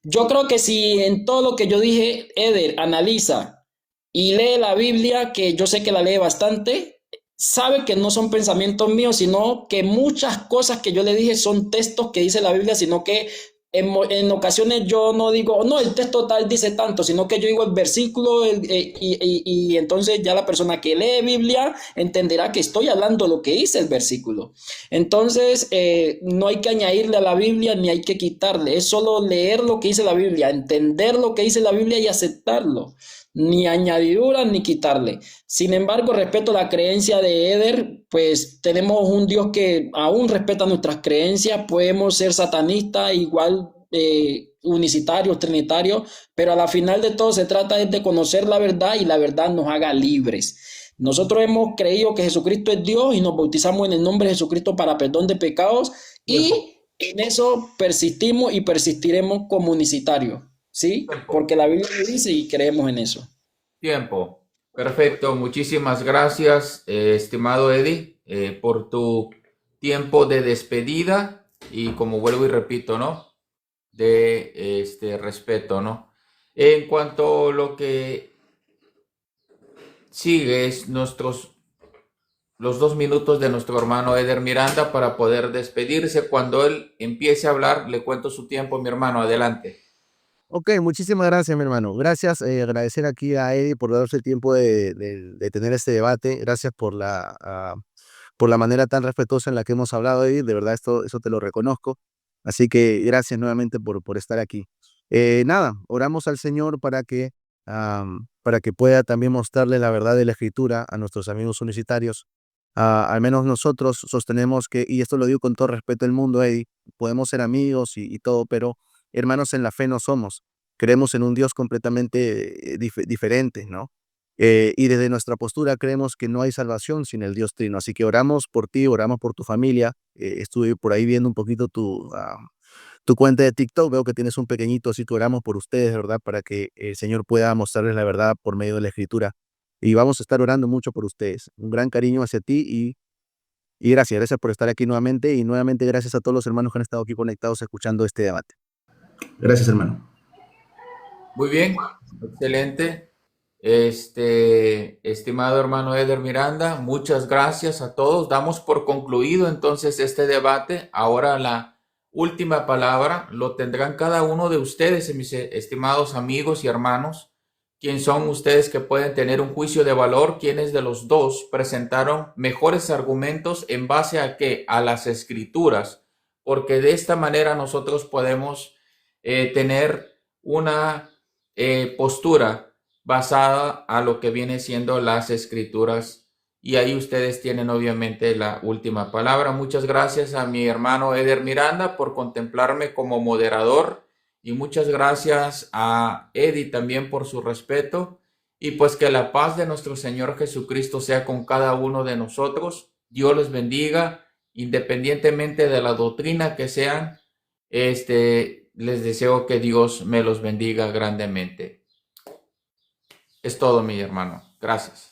Yo creo que si en todo lo que yo dije, Eder analiza y lee la Biblia, que yo sé que la lee bastante, sabe que no son pensamientos míos, sino que muchas cosas que yo le dije son textos que dice la Biblia, sino que en ocasiones yo no digo, no, el texto tal dice tanto, sino que yo digo el versículo y entonces ya la persona que lee Biblia entenderá que estoy hablando lo que dice el versículo. Entonces, no hay que añadirle a la Biblia ni hay que quitarle, es solo leer lo que dice la Biblia, entender lo que dice la Biblia y aceptarlo, ni añadidura ni quitarle. Sin embargo, respeto la creencia de Eder, pues tenemos un Dios que aún respeta nuestras creencias, podemos ser satanistas, igual unicitarios, trinitarios, pero a la final de todo se trata es de conocer la verdad y la verdad nos haga libres. Nosotros hemos creído que Jesucristo es Dios y nos bautizamos en el nombre de Jesucristo para perdón de pecados Tiempo, y en eso persistimos y persistiremos como unicitarios, ¿sí? tiempo. Porque la Biblia lo dice y creemos en eso. Tiempo. Perfecto. Muchísimas gracias, estimado Eddie, por tu tiempo de despedida y como vuelvo y repito, ¿no? De este respeto, ¿no? En cuanto a lo que sigue es los 2 minutos de nuestro hermano Eder Miranda para poder despedirse. Cuando él empiece a hablar, le cuento su tiempo, mi hermano. Adelante. Ok, muchísimas gracias, mi hermano. Gracias, agradecer aquí a Eddie por darse el tiempo de tener este debate. Gracias por la manera tan respetuosa en la que hemos hablado, Eddie. De verdad, eso te lo reconozco. Así que gracias nuevamente por estar aquí. Nada, oramos al Señor para que pueda también mostrarle la verdad de la Escritura a nuestros amigos universitarios. Al menos nosotros sostenemos que, y esto lo digo con todo respeto del mundo, Eddie, podemos ser amigos y todo, pero hermanos en la fe no somos. Creemos en un Dios completamente diferente, ¿no? Y desde nuestra postura creemos que no hay salvación sin el Dios Trino. Así que oramos por ti, oramos por tu familia. Estuve por ahí viendo un poquito tu cuenta de TikTok. Veo que tienes un pequeñito, así que oramos por ustedes, ¿verdad? Para que el Señor pueda mostrarles la verdad por medio de la Escritura. Y vamos a estar orando mucho por ustedes. Un gran cariño hacia ti y gracias por estar aquí nuevamente. Y nuevamente gracias a todos los hermanos que han estado aquí conectados escuchando este debate. Gracias, hermano. Muy bien, excelente. Estimado hermano Eder Miranda, muchas gracias a todos. Damos por concluido entonces este debate. Ahora la última palabra lo tendrán cada uno de ustedes, mis estimados amigos y hermanos. ¿Quién son ustedes que pueden tener un juicio de valor? ¿Quiénes de los dos presentaron mejores argumentos en base a qué? A las escrituras. Porque de esta manera nosotros podemos tener una postura basada a lo que viene siendo las escrituras, y ahí ustedes tienen obviamente la última palabra. Muchas gracias a mi hermano Eder Miranda por contemplarme como moderador, y muchas gracias a Eddie también por su respeto, y pues que la paz de nuestro Señor Jesucristo sea con cada uno de nosotros. Dios les bendiga independientemente de la doctrina que sean. Les deseo que Dios me los bendiga grandemente. Es todo, mi hermano. Gracias.